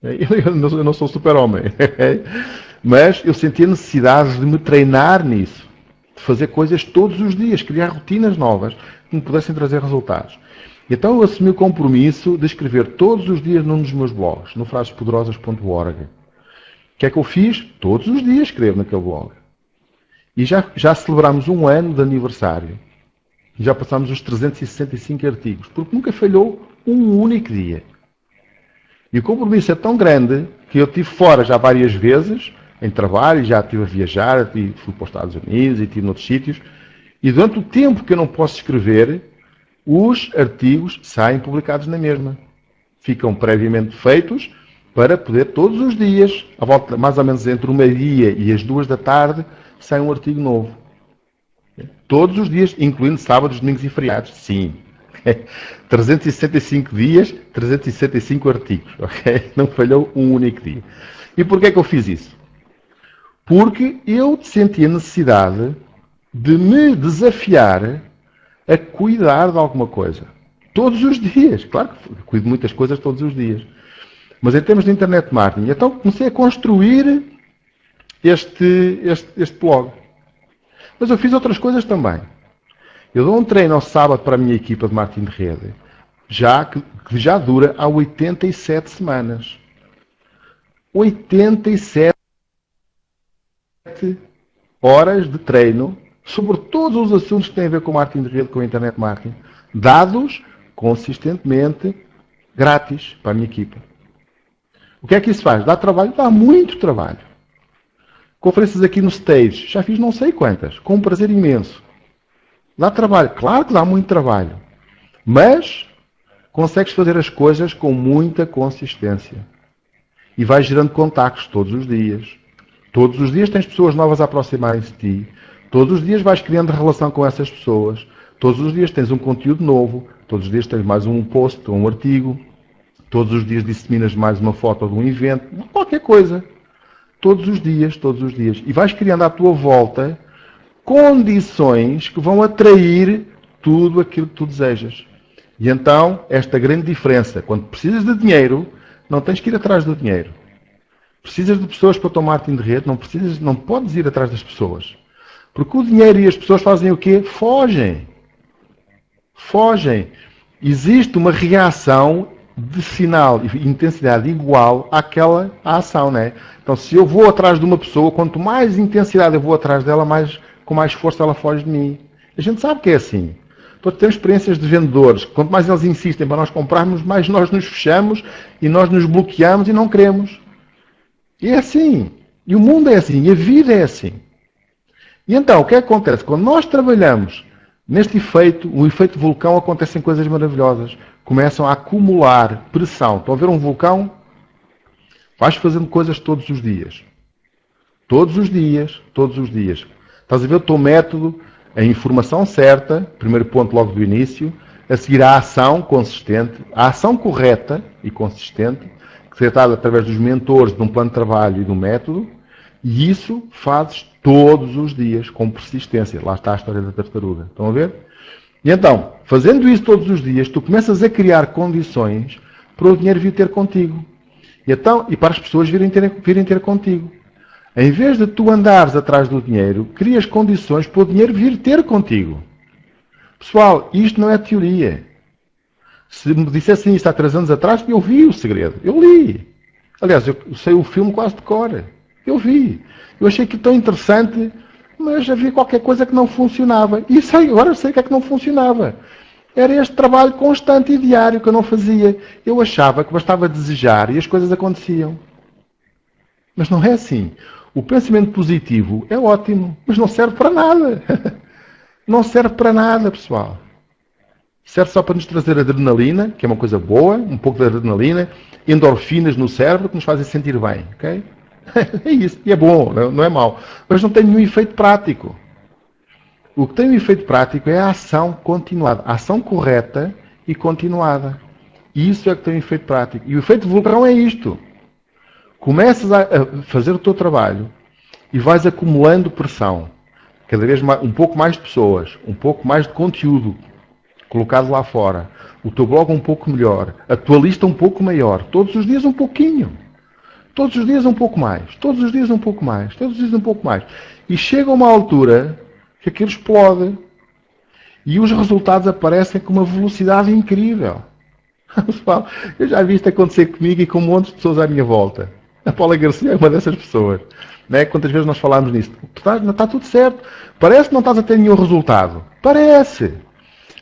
eu não sou super-homem, mas eu senti a necessidade de me treinar nisso, de fazer coisas todos os dias, criar rotinas novas que me pudessem trazer resultados. Então eu assumi o compromisso de escrever todos os dias num dos meus blogs, no frasespoderosas.org. que é que eu fiz? Todos os dias escrevo naquele blog. E já celebramos 1 ano de aniversário. Já passámos os 365 artigos, porque nunca falhou um único dia. E o compromisso é tão grande que eu estive fora já várias vezes, em trabalho, já estive a viajar, fui para os Estados Unidos e estive noutros sítios, e durante o tempo que eu não posso escrever, os artigos saem publicados na mesma. Ficam previamente feitos para poder todos os dias, à volta mais ou menos entre o meio-dia e as 2 da tarde, sai um artigo novo. Todos os dias, incluindo sábados, domingos e feriados. Sim. 365 dias, 365 artigos. Okay? Não falhou um único dia. E porquê é que eu fiz isso? Porque eu senti a necessidade de me desafiar a cuidar de alguma coisa. Todos os dias. Claro que cuido de muitas coisas todos os dias. Mas em termos de internet marketing, então comecei a construir este blog. Mas eu fiz outras coisas também. Eu dou um treino ao sábado para a minha equipa de marketing de rede, que já dura há 87 semanas. 87 horas de treino sobre todos os assuntos que têm a ver com marketing de rede, com a internet marketing, dados consistentemente grátis para a minha equipa. O que é que isso faz? Dá trabalho? Dá muito trabalho. Conferências aqui no Stage, já fiz não sei quantas, com um prazer imenso. Dá trabalho? Claro que dá muito trabalho. Mas consegues fazer as coisas com muita consistência. E vais gerando contactos todos os dias. Todos os dias tens pessoas novas a aproximarem-se de ti. Todos os dias vais criando relação com essas pessoas. Todos os dias tens um conteúdo novo. Todos os dias tens mais um post ou um artigo. Todos os dias disseminas mais uma foto de um evento. Qualquer coisa. Todos os dias, todos os dias. E vais criando à tua volta condições que vão atrair tudo aquilo que tu desejas. E então, esta grande diferença. Quando precisas de dinheiro, não tens que ir atrás do dinheiro. Precisas de pessoas para o teu marketing de rede, não podes ir atrás das pessoas. Porque o dinheiro e as pessoas fazem o quê? Fogem. Fogem. Existe uma reação de sinal e intensidade igual àquela ação, não é? Então, se eu vou atrás de uma pessoa, quanto mais intensidade eu vou atrás dela, com mais força ela foge de mim. A gente sabe que é assim. Então, temos experiências de vendedores. Quanto mais eles insistem para nós comprarmos, mais nós nos fechamos e nós nos bloqueamos e não queremos. E é assim. E o mundo é assim. E a vida é assim. E então, o que é que acontece? Quando nós trabalhamos neste efeito, o efeito vulcão, acontecem coisas maravilhosas. Começam a acumular pressão. Estão a ver um vulcão? Vais fazendo coisas todos os dias. Todos os dias, todos os dias. Estás a ver o teu método, a informação certa, primeiro ponto logo do início, a seguir a ação consistente, a ação correta e consistente, que é dada através dos mentores de um plano de trabalho e de um método, e isso fazes todos os dias, com persistência. Lá está a história da tartaruga. Estão a ver? E então, fazendo isso todos os dias, tu começas a criar condições para o dinheiro vir ter contigo. E para as pessoas virem ter contigo. Em vez de tu andares atrás do dinheiro, crias condições para o dinheiro vir ter contigo. Pessoal, isto não é teoria. Se me dissessem isto há 3 anos atrás, eu vi o segredo. Eu li. Aliás, eu sei o filme quase de cor. Eu vi. Eu achei aquilo tão interessante, mas havia qualquer coisa que não funcionava. E agora eu sei o que é que não funcionava. Era este trabalho constante e diário que eu não fazia. Eu achava que bastava desejar e as coisas aconteciam. Mas não é assim. O pensamento positivo é ótimo, mas não serve para nada. Não serve para nada, pessoal. Serve só para nos trazer adrenalina, que é uma coisa boa, um pouco de adrenalina, endorfinas no cérebro que nos fazem sentir bem. Okay? É isso. E é bom, não é mau. Mas não tem nenhum efeito prático. O que tem um efeito prático é a ação continuada. A ação correta e continuada. E isso é que tem um efeito prático. E o efeito vulcão é isto. Começas a fazer o teu trabalho e vais acumulando pressão. Cada vez mais, um pouco mais de pessoas, um pouco mais de conteúdo colocado lá fora. O teu blog um pouco melhor. A tua lista um pouco maior. Todos os dias um pouquinho. Todos os dias um pouco mais. Todos os dias um pouco mais. Todos os dias um pouco mais. E chega uma altura que aquilo explode. E os resultados aparecem com uma velocidade incrível. Eu já vi isto acontecer comigo e com um monte de pessoas à minha volta. A Paula Garcia é uma dessas pessoas. Né? Quantas vezes nós falámos nisso? Está tudo certo. Parece que não estás a ter nenhum resultado. Parece.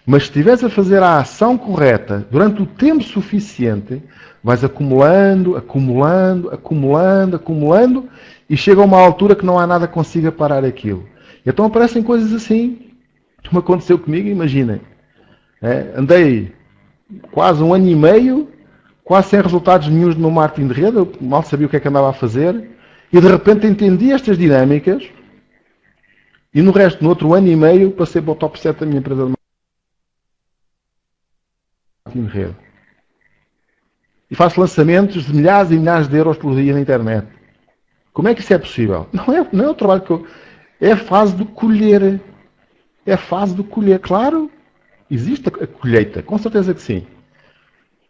Mas se estiveres a fazer a ação correta durante o tempo suficiente, vais acumulando, acumulando, acumulando, acumulando, e chega a uma altura que não há nada que consiga parar aquilo. Então aparecem coisas assim, como aconteceu comigo, imaginem. Andei quase 1 ano e meio, quase sem resultados nenhuns no meu marketing de rede, eu mal sabia o que é que andava a fazer, e de repente entendi estas dinâmicas, e no outro ano e meio, passei para o top 7 da minha empresa de marketing de rede. E faço lançamentos de milhares e milhares de euros por dia na internet. Como é que isso é possível? Não é o trabalho que eu... É a fase do colher. É a fase do colher. Claro, existe a colheita. Com certeza que sim.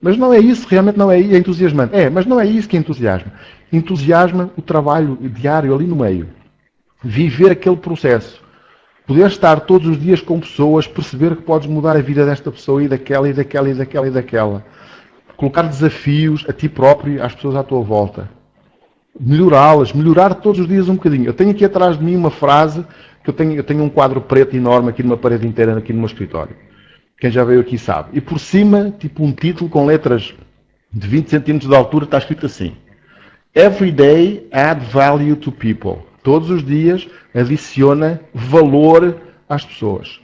Mas não é isso, realmente não é entusiasmante. Mas não é isso que entusiasma. Entusiasma o trabalho diário ali no meio. Viver aquele processo. Poder estar todos os dias com pessoas, perceber que podes mudar a vida desta pessoa e daquela, e daquela, e daquela, e daquela. Colocar desafios a ti próprio e às pessoas à tua volta. Melhorá-las, melhorar todos os dias um bocadinho. Eu tenho aqui atrás de mim uma frase, que eu tenho um quadro preto enorme aqui numa parede inteira, aqui no meu escritório. Quem já veio aqui sabe. E por cima, tipo um título com letras de 20 centímetros de altura, está escrito assim. Every day add value to people. Todos os dias adiciona valor às pessoas.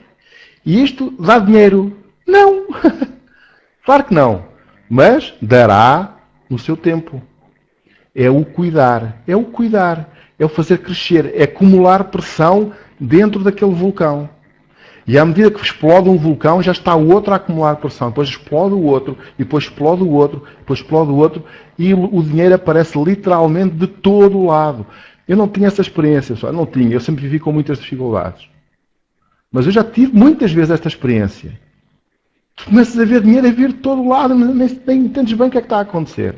E isto dá dinheiro? Não. Claro que não. Mas dará no seu tempo. É o cuidar. É o cuidar. É o fazer crescer. É acumular pressão dentro daquele vulcão. E à medida que explode um vulcão, já está o outro a acumular pressão. Depois explode o outro, e depois explode o outro, depois explode o outro, e o dinheiro aparece literalmente de todo o lado. Eu não tinha essa experiência, só. Não tinha. Eu sempre vivi com muitas dificuldades. Mas eu já tive muitas vezes esta experiência. Tu começas a ver dinheiro a vir de todo o lado, nem entendes bem o que é que está a acontecer.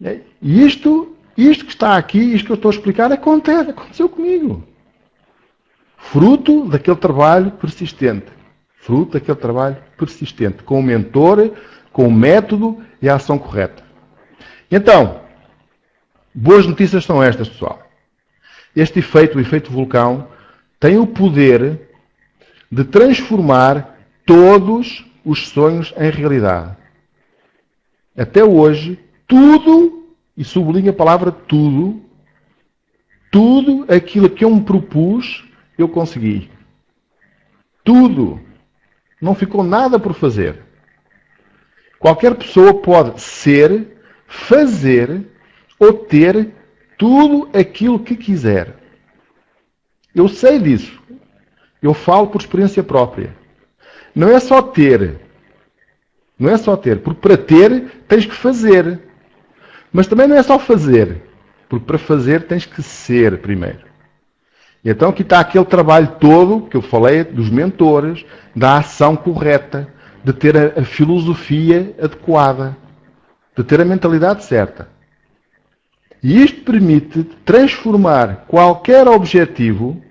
E isto que está aqui, isto que eu estou a explicar, aconteceu comigo. Fruto daquele trabalho persistente. Fruto daquele trabalho persistente. Com o mentor, com o método e a ação correta. Então, boas notícias são estas, pessoal. Este efeito, o efeito vulcão, tem o poder de transformar todos os sonhos em realidade. Até hoje, tudo, e sublinho a palavra tudo aquilo que eu me propus, eu consegui. Tudo. Não ficou nada por fazer. Qualquer pessoa pode ser, fazer ou ter tudo aquilo que quiser. Eu sei disso. Eu falo por experiência própria. Não é só ter. Não é só ter. Porque para ter, tens que fazer. Mas também não é só fazer. Porque para fazer, tens que ser primeiro. E então aqui está aquele trabalho todo que eu falei dos mentores, da ação correta, de ter a filosofia adequada, de ter a mentalidade certa. E isto permite transformar qualquer objetivo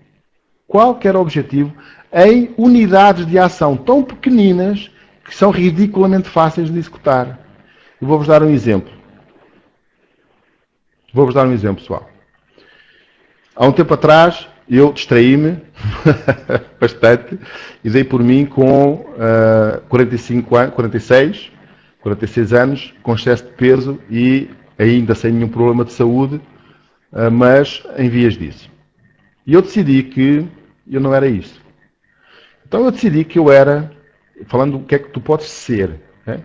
em unidades de ação tão pequeninas que são ridiculamente fáceis de executar. Eu vou-vos dar um exemplo. Pessoal. Há um tempo atrás, eu distraí-me bastante e dei por mim com 46 anos, com excesso de peso e ainda sem nenhum problema de saúde, mas em vias disso. E eu decidi que eu não era isso. Então eu decidi que eu era, falando o que é que tu podes ser, né?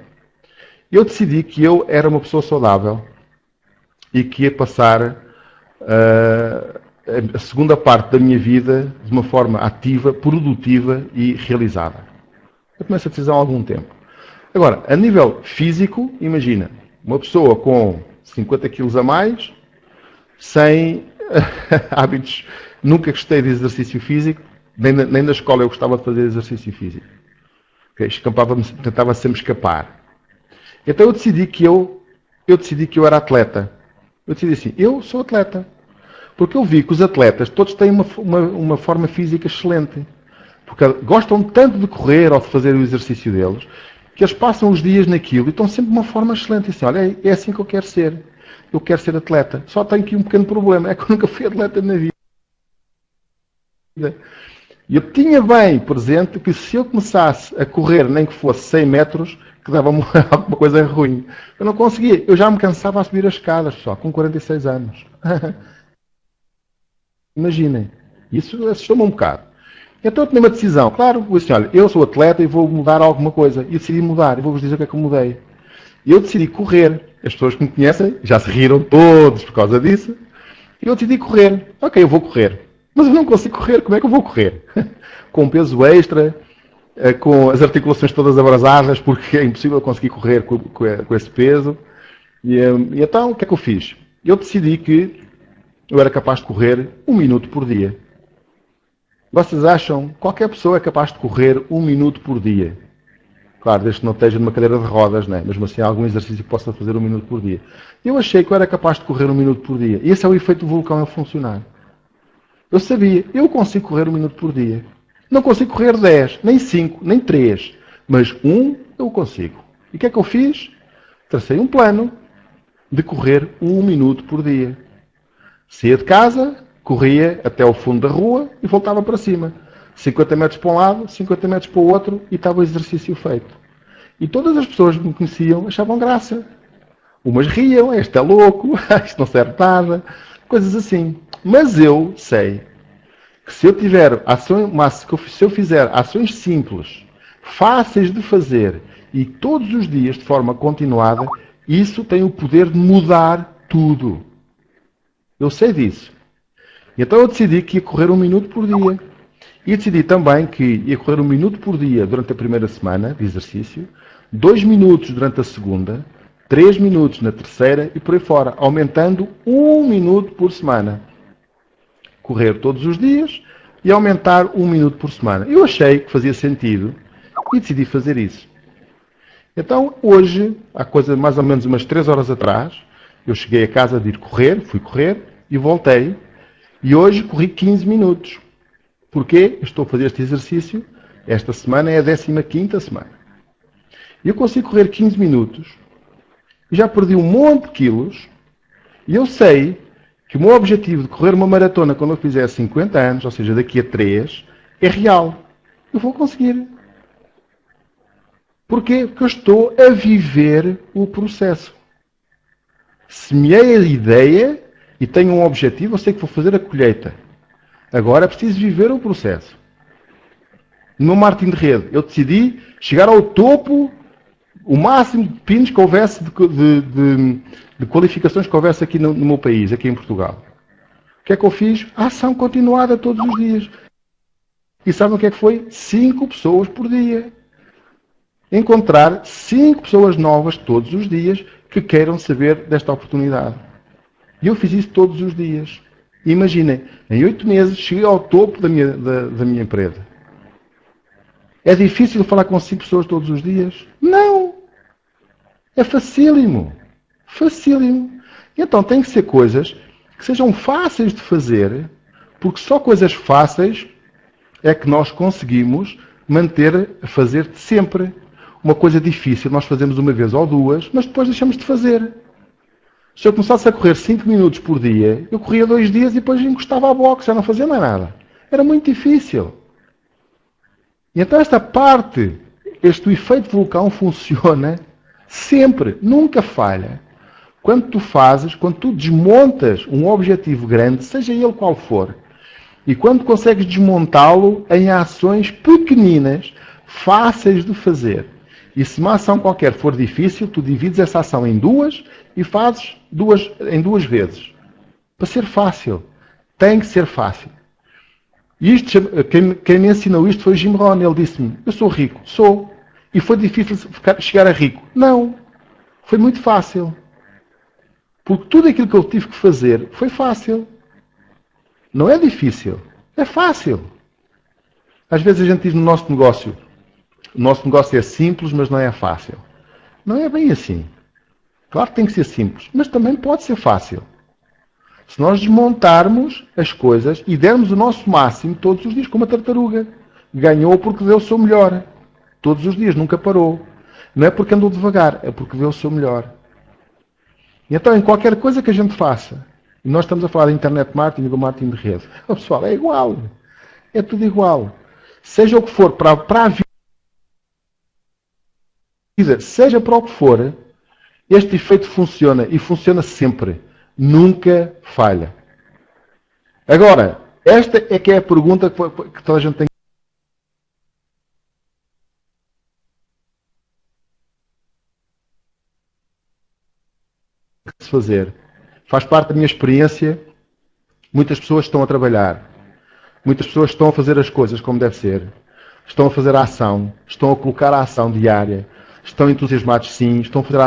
Eu decidi que eu era uma pessoa saudável e que ia passar a segunda parte da minha vida de uma forma ativa, produtiva e realizada. Eu tomei essa decisão há algum tempo. Agora, a nível físico, imagina, uma pessoa com 50 quilos a mais, sem hábitos, nunca gostei de exercício físico, nem na escola eu gostava de fazer exercício físico. Okay? Tentava sempre escapar. Então eu decidi que eu era atleta. Eu decidi assim, eu sou atleta. Porque eu vi que os atletas todos têm uma forma física excelente. Porque gostam tanto de correr ou de fazer o exercício deles, que eles passam os dias naquilo e estão sempre de uma forma excelente. E assim, olha, é assim que eu quero ser. Eu quero ser atleta. Só tenho aqui um pequeno problema, é que eu nunca fui atleta na vida. E eu tinha bem presente que se eu começasse a correr, nem que fosse 100 metros, que dava-me alguma coisa ruim. Eu não conseguia. Eu já me cansava a subir as escadas, pessoal, com 46 anos. Imaginem. Isso assustou-me um bocado. Então eu tomei uma decisão. Claro, eu disse, olha, eu sou atleta e vou mudar alguma coisa. E eu decidi mudar. E vou-vos dizer o que é que eu mudei. Eu decidi correr. As pessoas que me conhecem já se riram todos por causa disso. E eu decidi correr. Ok, eu vou correr. Mas eu não consigo correr. Como é que eu vou correr? Com peso extra, com as articulações todas abrasadas, porque é impossível conseguir correr com esse peso. E então, o que é que eu fiz? Eu decidi que eu era capaz de correr 1 minuto por dia. Vocês acham que qualquer pessoa é capaz de correr 1 minuto por dia? Claro, desde que não esteja numa cadeira de rodas, né? Mesmo assim, há algum exercício que possa fazer 1 minuto por dia. Eu achei que eu era capaz de correr 1 minuto por dia. E esse é o efeito do vulcão a funcionar. Eu sabia, eu consigo correr 1 minuto por dia. Não consigo correr 10, nem 5, nem 3. Mas 1 eu consigo. E o que é que eu fiz? Tracei um plano de correr 1 minuto por dia. Saía de casa, corria até ao fundo da rua e voltava para cima. 50 metros para um lado, 50 metros para o outro e estava o exercício feito. E todas as pessoas que me conheciam achavam graça. Umas riam, este é louco, isto não serve nada, coisas assim. Mas eu sei que se eu fizer ações simples, fáceis de fazer e todos os dias de forma continuada, isso tem o poder de mudar tudo. Eu sei disso. Então eu decidi que ia correr 1 minuto por dia. E decidi também que ia correr 1 minuto por dia durante a primeira semana de exercício, 2 minutos durante a segunda, 3 minutos na terceira e por aí fora, aumentando 1 minuto por semana. Correr todos os dias e aumentar 1 minuto por semana. Eu achei que fazia sentido e decidi fazer isso. Então hoje, há coisa mais ou menos umas 3 horas atrás, eu cheguei a casa de ir correr, fui correr e voltei. E hoje corri 15 minutos. Porquê? Eu estou a fazer este exercício. Esta semana é a 15ª semana. E eu consigo correr 15 minutos. E já perdi um monte de quilos. E eu sei que o meu objetivo de correr uma maratona quando eu fizer 50 anos, ou seja, daqui a 3, é real. Eu vou conseguir. Porquê? Porque eu estou a viver o processo. Semeei a ideia e tenho um objetivo, eu sei que vou fazer a colheita. Agora é preciso viver o processo. No meu marketing de rede, eu decidi chegar ao topo, o máximo de pinos que houvesse, de qualificações que houvesse aqui no meu país, aqui em Portugal. O que é que eu fiz? A ação continuada todos os dias. E sabem o que é que foi? 5 pessoas por dia. Encontrar 5 pessoas novas todos os dias que queiram saber desta oportunidade. E eu fiz isso todos os dias. Imaginem, em 8 meses cheguei ao topo da minha empresa. É difícil falar com 5 pessoas todos os dias? Não! É facílimo. Facílimo. E então tem que ser coisas que sejam fáceis de fazer, porque só coisas fáceis é que nós conseguimos manter a fazer sempre. Uma coisa difícil nós fazemos uma vez ou 2, mas depois deixamos de fazer. Se eu começasse a correr 5 minutos por dia, eu corria 2 dias e depois encostava à boxe, já não fazia mais nada. Era muito difícil. E então esta parte, este efeito vulcão funciona sempre, nunca falha. Quando tu fazes, quando tu desmontas um objetivo grande, seja ele qual for, e quando consegues desmontá-lo em ações pequeninas, fáceis de fazer. E se uma ação qualquer for difícil, tu divides essa ação em 2 e fazes em 2 vezes. Para ser fácil. Tem que ser fácil. E quem me ensinou isto foi Jim Rohn. Ele disse-me, eu sou rico. Sou. E foi difícil chegar a rico. Não. Foi muito fácil. Porque tudo aquilo que eu tive que fazer foi fácil. Não é difícil. É fácil. Às vezes a gente diz no nosso negócio, o nosso negócio é simples, mas não é fácil. Não é bem assim. Claro que tem que ser simples, mas também pode ser fácil. Se nós desmontarmos as coisas e dermos o nosso máximo todos os dias, como a tartaruga. Ganhou porque deu o seu melhor. Todos os dias, nunca parou. Não é porque andou devagar, é porque vê o seu melhor. E então, em qualquer coisa que a gente faça, e nós estamos a falar de internet marketing e do marketing de rede, pessoal, é igual. É tudo igual. Seja o que for, para a vida, seja para o que for, este efeito funciona e funciona sempre. Nunca falha. Agora, esta é que é a pergunta que toda a gente tem que se fazer. Faz parte da minha experiência. Muitas pessoas estão a trabalhar. Muitas pessoas estão a fazer as coisas como deve ser. Estão a fazer a ação. Estão a colocar a ação diária. Estão entusiasmados, sim. Estão a fazer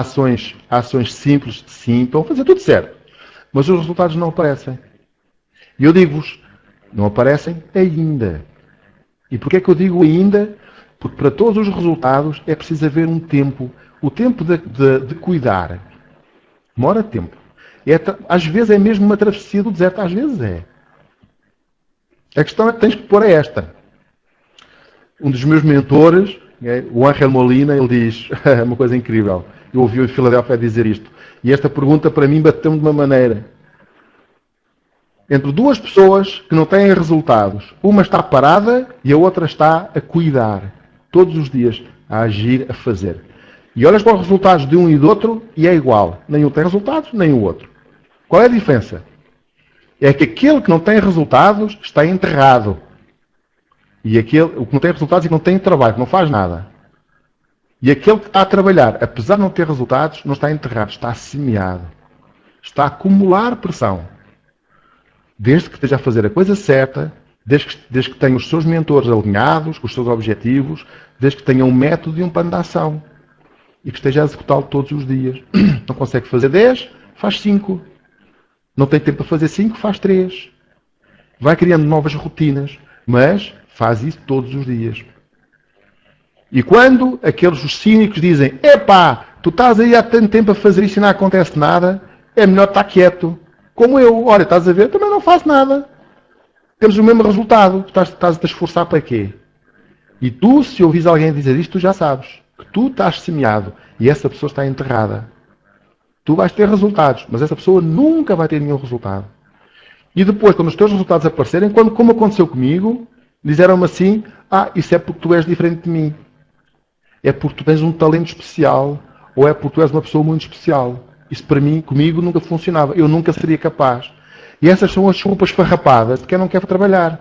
ações simples, sim. Estão a fazer tudo certo. Mas os resultados não aparecem. E eu digo-vos, não aparecem ainda. E porquê é que eu digo ainda? Porque para todos os resultados é preciso haver um tempo. O tempo de cuidar. Demora tempo. Às vezes é mesmo uma travessia do deserto. Às vezes é. A questão é que tens que pôr é esta. Um dos meus mentores, o Ángel Molina, ele diz uma coisa incrível. Eu ouvi-o em Filadélfia dizer isto. E esta pergunta para mim bateu-me de uma maneira. Entre duas pessoas que não têm resultados, uma está parada e a outra está a cuidar. Todos os dias, a agir, a fazer. E olhas para os resultados de um e do outro e é igual. Nenhum tem resultados, nem o outro. Qual é a diferença? É que aquele que não tem resultados está enterrado. E o que não tem resultados e que não tem trabalho, que não faz nada. E aquele que está a trabalhar, apesar de não ter resultados, não está enterrado, está semeado. Está a acumular pressão. Desde que esteja a fazer a coisa certa, desde que tenha os seus mentores alinhados, com os seus objetivos, desde que tenha um método e um plano de ação. E que esteja a executá-lo todos os dias. Não consegue fazer 10, faz 5. Não tem tempo para fazer 5, faz 3. Vai criando novas rotinas, mas faz isso todos os dias. E quando os cínicos dizem, epá, tu estás aí há tanto tempo a fazer isso e não acontece nada, é melhor estar quieto. Como eu, olha, estás a ver, também não faço nada. Temos o mesmo resultado. Estás a te esforçar para quê? E tu, se ouvis alguém dizer isto, tu já sabes que tu estás semeado e essa pessoa está enterrada. Tu vais ter resultados, mas essa pessoa nunca vai ter nenhum resultado. E depois, quando os teus resultados aparecerem, como aconteceu comigo, disseram-me assim, isso é porque tu és diferente de mim. É porque tu tens um talento especial, ou é porque tu és uma pessoa muito especial. Isso para mim, comigo, nunca funcionava. Eu nunca seria capaz. E essas são as desculpas farrapadas de quem não quer trabalhar.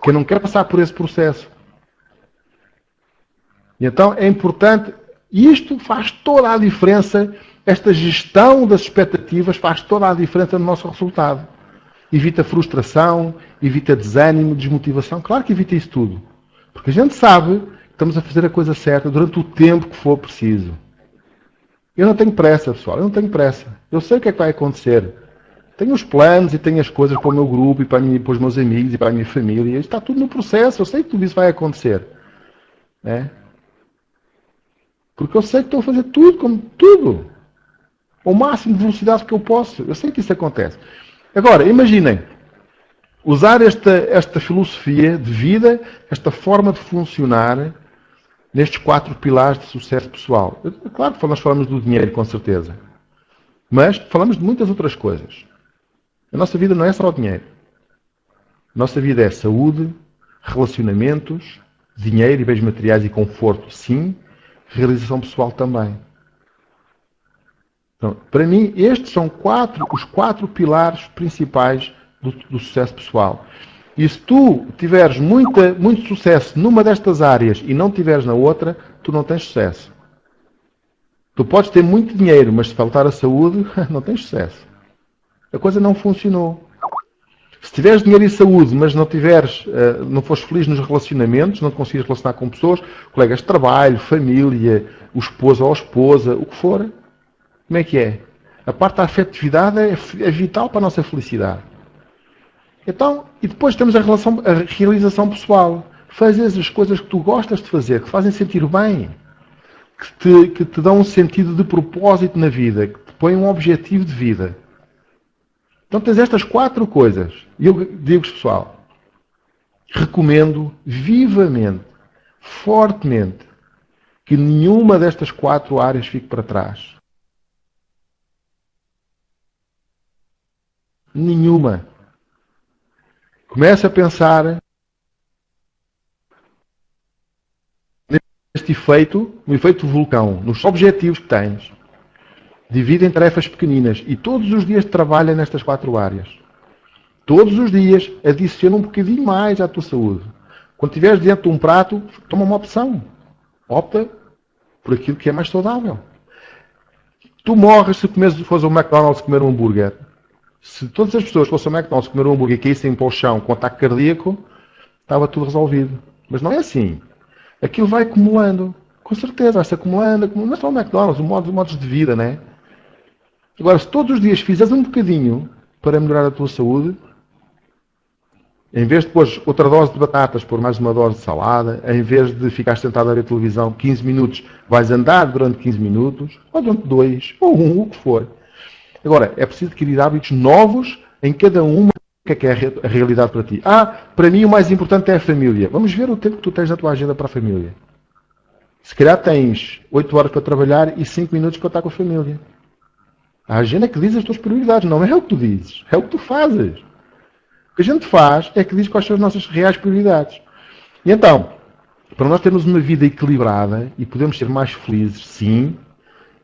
Quem não quer passar por esse processo. E então é importante, e isto faz toda a diferença, esta gestão das expectativas faz toda a diferença no nosso resultado. Evita frustração, evita desânimo, desmotivação. Claro que evita isso tudo. Porque a gente sabe que estamos a fazer a coisa certa durante o tempo que for preciso. Eu não tenho pressa, pessoal. Eu não tenho pressa. Eu sei o que é que vai acontecer. Tenho os planos e tenho as coisas para o meu grupo e para os meus amigos e para a minha família. Está tudo no processo. Eu sei que tudo isso vai acontecer. Né? Porque eu sei que estou a fazer tudo. Ao máximo de velocidade que eu posso. Eu sei que isso acontece. Agora, imaginem. Usar esta filosofia de vida, esta forma de funcionar, nestes 4 pilares de sucesso pessoal. Claro que nós falamos do dinheiro, com certeza. Mas falamos de muitas outras coisas. A nossa vida não é só o dinheiro. A nossa vida é saúde, relacionamentos, dinheiro e bens materiais e conforto, sim. Realização pessoal também. Então, para mim, estes são os 4 pilares principais do sucesso pessoal. E se tu tiveres muito sucesso numa destas áreas e não tiveres na outra, tu não tens sucesso. Tu podes ter muito dinheiro, mas se faltar a saúde, não tens sucesso. A coisa não funcionou. Se tiveres dinheiro e saúde, mas não fores feliz nos relacionamentos, não te conseguires relacionar com pessoas, colegas de trabalho, família, o esposo ou a esposa, o que for, como é que é? A parte da afetividade é vital para a nossa felicidade. Então, e depois temos a realização pessoal. Fazes as coisas que tu gostas de fazer, que te fazem sentir bem, que te dão um sentido de propósito na vida, que te põem um objetivo de vida. Então tens estas 4 coisas. E eu digo-vos, pessoal, recomendo vivamente, fortemente, que nenhuma destas 4 áreas fique para trás. Nenhuma. Comece a pensar neste efeito, no efeito vulcão, nos objetivos que tens. Divide em tarefas pequeninas e todos os dias trabalha nestas 4 áreas. Todos os dias adiciona um bocadinho mais à tua saúde. Quando estiveres diante de um prato, toma uma opção. Opta por aquilo que é mais saudável. Tu morres se fores ao McDonald's comer um hambúrguer. Se todas as pessoas fossem ao McDonald's comer um hambúrguer e caíssem para o chão com ataque cardíaco, estava tudo resolvido. Mas não é assim. Aquilo vai acumulando. Com certeza, vai-se acumulando. Não é só o McDonald's, modos de vida, né? Agora, se todos os dias fizeres um bocadinho para melhorar a tua saúde, em vez de pôr outra dose de batatas, pôr mais uma dose de salada, em vez de ficar sentado a ver televisão 15 minutos, vais andar durante 15 minutos, ou durante 2, ou 1, o que for. Agora, é preciso adquirir hábitos novos em cada uma. O que é a realidade para ti? Para mim o mais importante é a família. Vamos ver o tempo que tu tens na tua agenda para a família. Se calhar tens 8 horas para trabalhar e 5 minutos para estar com a família. A agenda é que diz as tuas prioridades, não é o que tu dizes, é o que tu fazes. O que a gente faz é que diz quais são as nossas reais prioridades. E então, para nós termos uma vida equilibrada e podermos ser mais felizes, sim,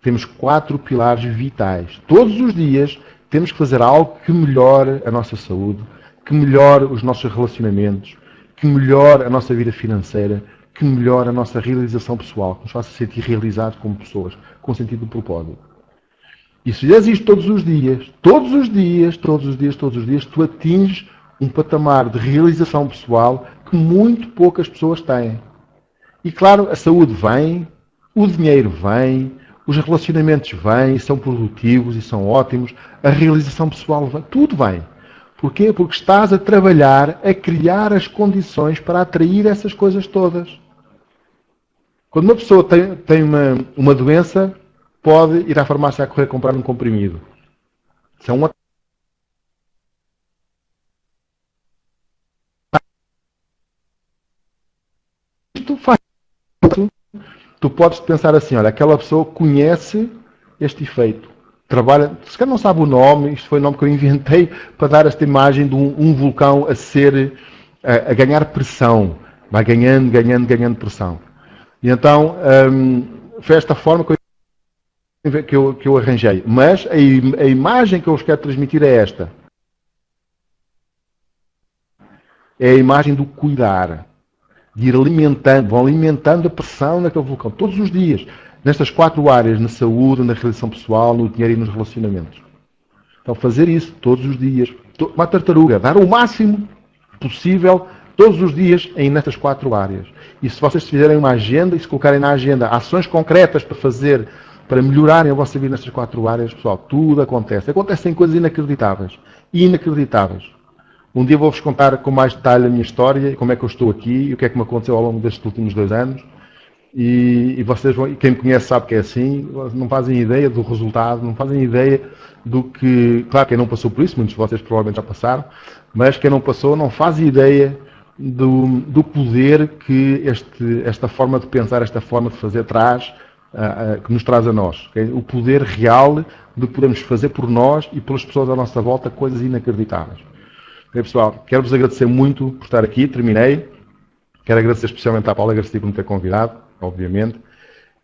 temos 4 pilares vitais. Todos os dias temos que fazer algo que melhore a nossa saúde, que melhore os nossos relacionamentos, que melhore a nossa vida financeira, que melhore a nossa realização pessoal, que nos faça sentir realizados como pessoas, com sentido de propósito. E se fizeres isto todos os dias, tu atinges um patamar de realização pessoal que muito poucas pessoas têm. E claro, a saúde vem, o dinheiro vem, os relacionamentos vêm, são produtivos e são ótimos, a realização pessoal vem, tudo vem. Porquê? Porque estás a trabalhar, a criar as condições para atrair essas coisas todas. Quando uma pessoa tem uma doença, pode ir à farmácia a correr comprar um comprimido. Isso é Isto faz. Tu podes pensar assim, olha, aquela pessoa conhece este efeito. Trabalha, se calhar não sabe o nome, isto foi o nome que eu inventei para dar esta imagem de um vulcão a ganhar pressão. Vai ganhando pressão. E então, foi esta forma que eu arranjei. Mas a imagem que eu vos quero transmitir é esta. É a imagem do cuidar. De ir vão alimentando a pressão naquele vulcão. Todos os dias. Nestas 4 áreas. Na saúde, na realização pessoal, no dinheiro e nos relacionamentos. Então fazer isso todos os dias. Uma tartaruga. Dar o máximo possível todos os dias nestas 4 áreas. E se vocês fizerem uma agenda e se colocarem na agenda ações concretas para fazer, para melhorarem a vossa vida nestas 4 áreas, pessoal, tudo acontece. Acontecem coisas inacreditáveis. Inacreditáveis. Um dia vou-vos contar com mais detalhe a minha história, como é que eu estou aqui e o que é que me aconteceu ao longo destes últimos 2 anos. E vocês quem me conhece sabe que é assim, não fazem ideia do resultado, não fazem ideia do que... Claro, quem não passou por isso, muitos de vocês provavelmente já passaram, mas quem não passou não faz ideia do poder que esta forma de pensar, esta forma de fazer traz, que nos traz a nós. Okay? O poder real de podermos fazer por nós e pelas pessoas à nossa volta coisas inacreditáveis. Okay, pessoal, quero-vos agradecer muito por estar aqui, terminei. Quero agradecer especialmente à Paula Garcia por me ter convidado, obviamente.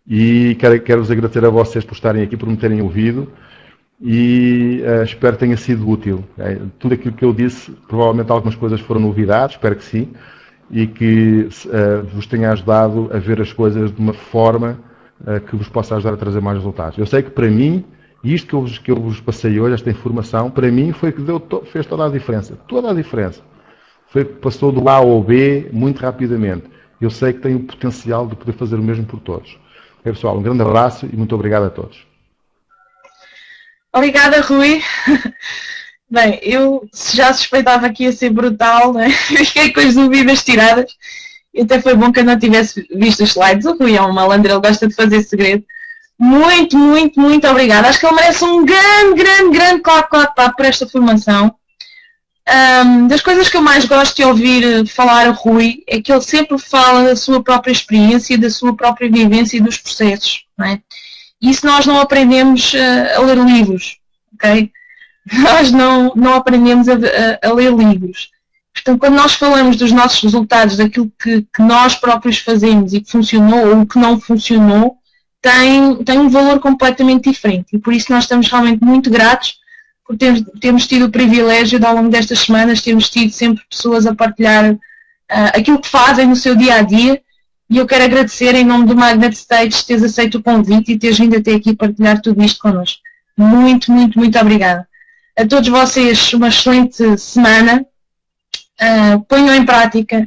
E quero-vos agradecer a vocês por estarem aqui, por me terem ouvido. E espero que tenha sido útil. Okay? Tudo aquilo que eu disse, provavelmente algumas coisas foram novidades, espero que sim. E que vos tenha ajudado a ver as coisas de uma forma que vos possa ajudar a trazer mais resultados. Eu sei que para mim, isto que eu vos passei hoje, esta informação, para mim foi que fez toda a diferença. Toda a diferença. Foi que passou do A ao B muito rapidamente. Eu sei que tenho o potencial de poder fazer o mesmo por todos. Okay, pessoal, um grande abraço e muito obrigado a todos. Obrigada, Rui. Bem, eu já suspeitava que ia ser brutal, né? Fiquei com as dúvidas tiradas. E até foi bom que eu não tivesse visto os slides. O Rui é um malandro, ele gosta de fazer segredo. Muito, muito, muito obrigada. Acho que ele merece um grande clap por esta formação. Das coisas que eu mais gosto de ouvir falar o Rui é que ele sempre fala da sua própria experiência, da sua própria vivência e dos processos, não é? Isso nós não aprendemos a ler livros, ok? Nós não aprendemos a ler livros. Portanto, quando nós falamos dos nossos resultados, daquilo que nós próprios fazemos e que funcionou ou que não funcionou, tem um valor completamente diferente. E por isso nós estamos realmente muito gratos por termos tido o privilégio de, ao longo destas semanas, termos tido sempre pessoas a partilhar aquilo que fazem no seu dia-a-dia. E eu quero agradecer, em nome do Magnet Stage, teres aceito o convite e teres vindo até aqui partilhar tudo isto connosco. Muito, muito, muito obrigada. A todos vocês, uma excelente semana. Ponham em prática,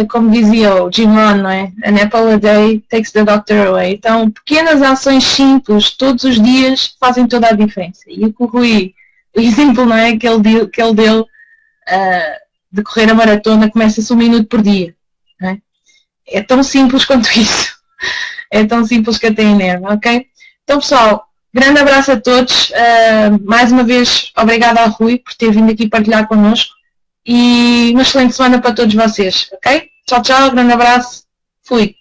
como dizia o Jim Rohn, não é? An apple a day takes the doctor away. Então, pequenas ações simples, todos os dias, fazem toda a diferença. E o Rui, o exemplo, não é, que ele deu de correr a maratona, começa-se 1 minuto por dia. Não é? É tão simples quanto isso. É tão simples que até enerva, ok? Então, pessoal, grande abraço a todos. Mais uma vez, obrigada ao Rui por ter vindo aqui partilhar connosco. E uma excelente semana para todos vocês, ok? Tchau, tchau, grande abraço. Fui.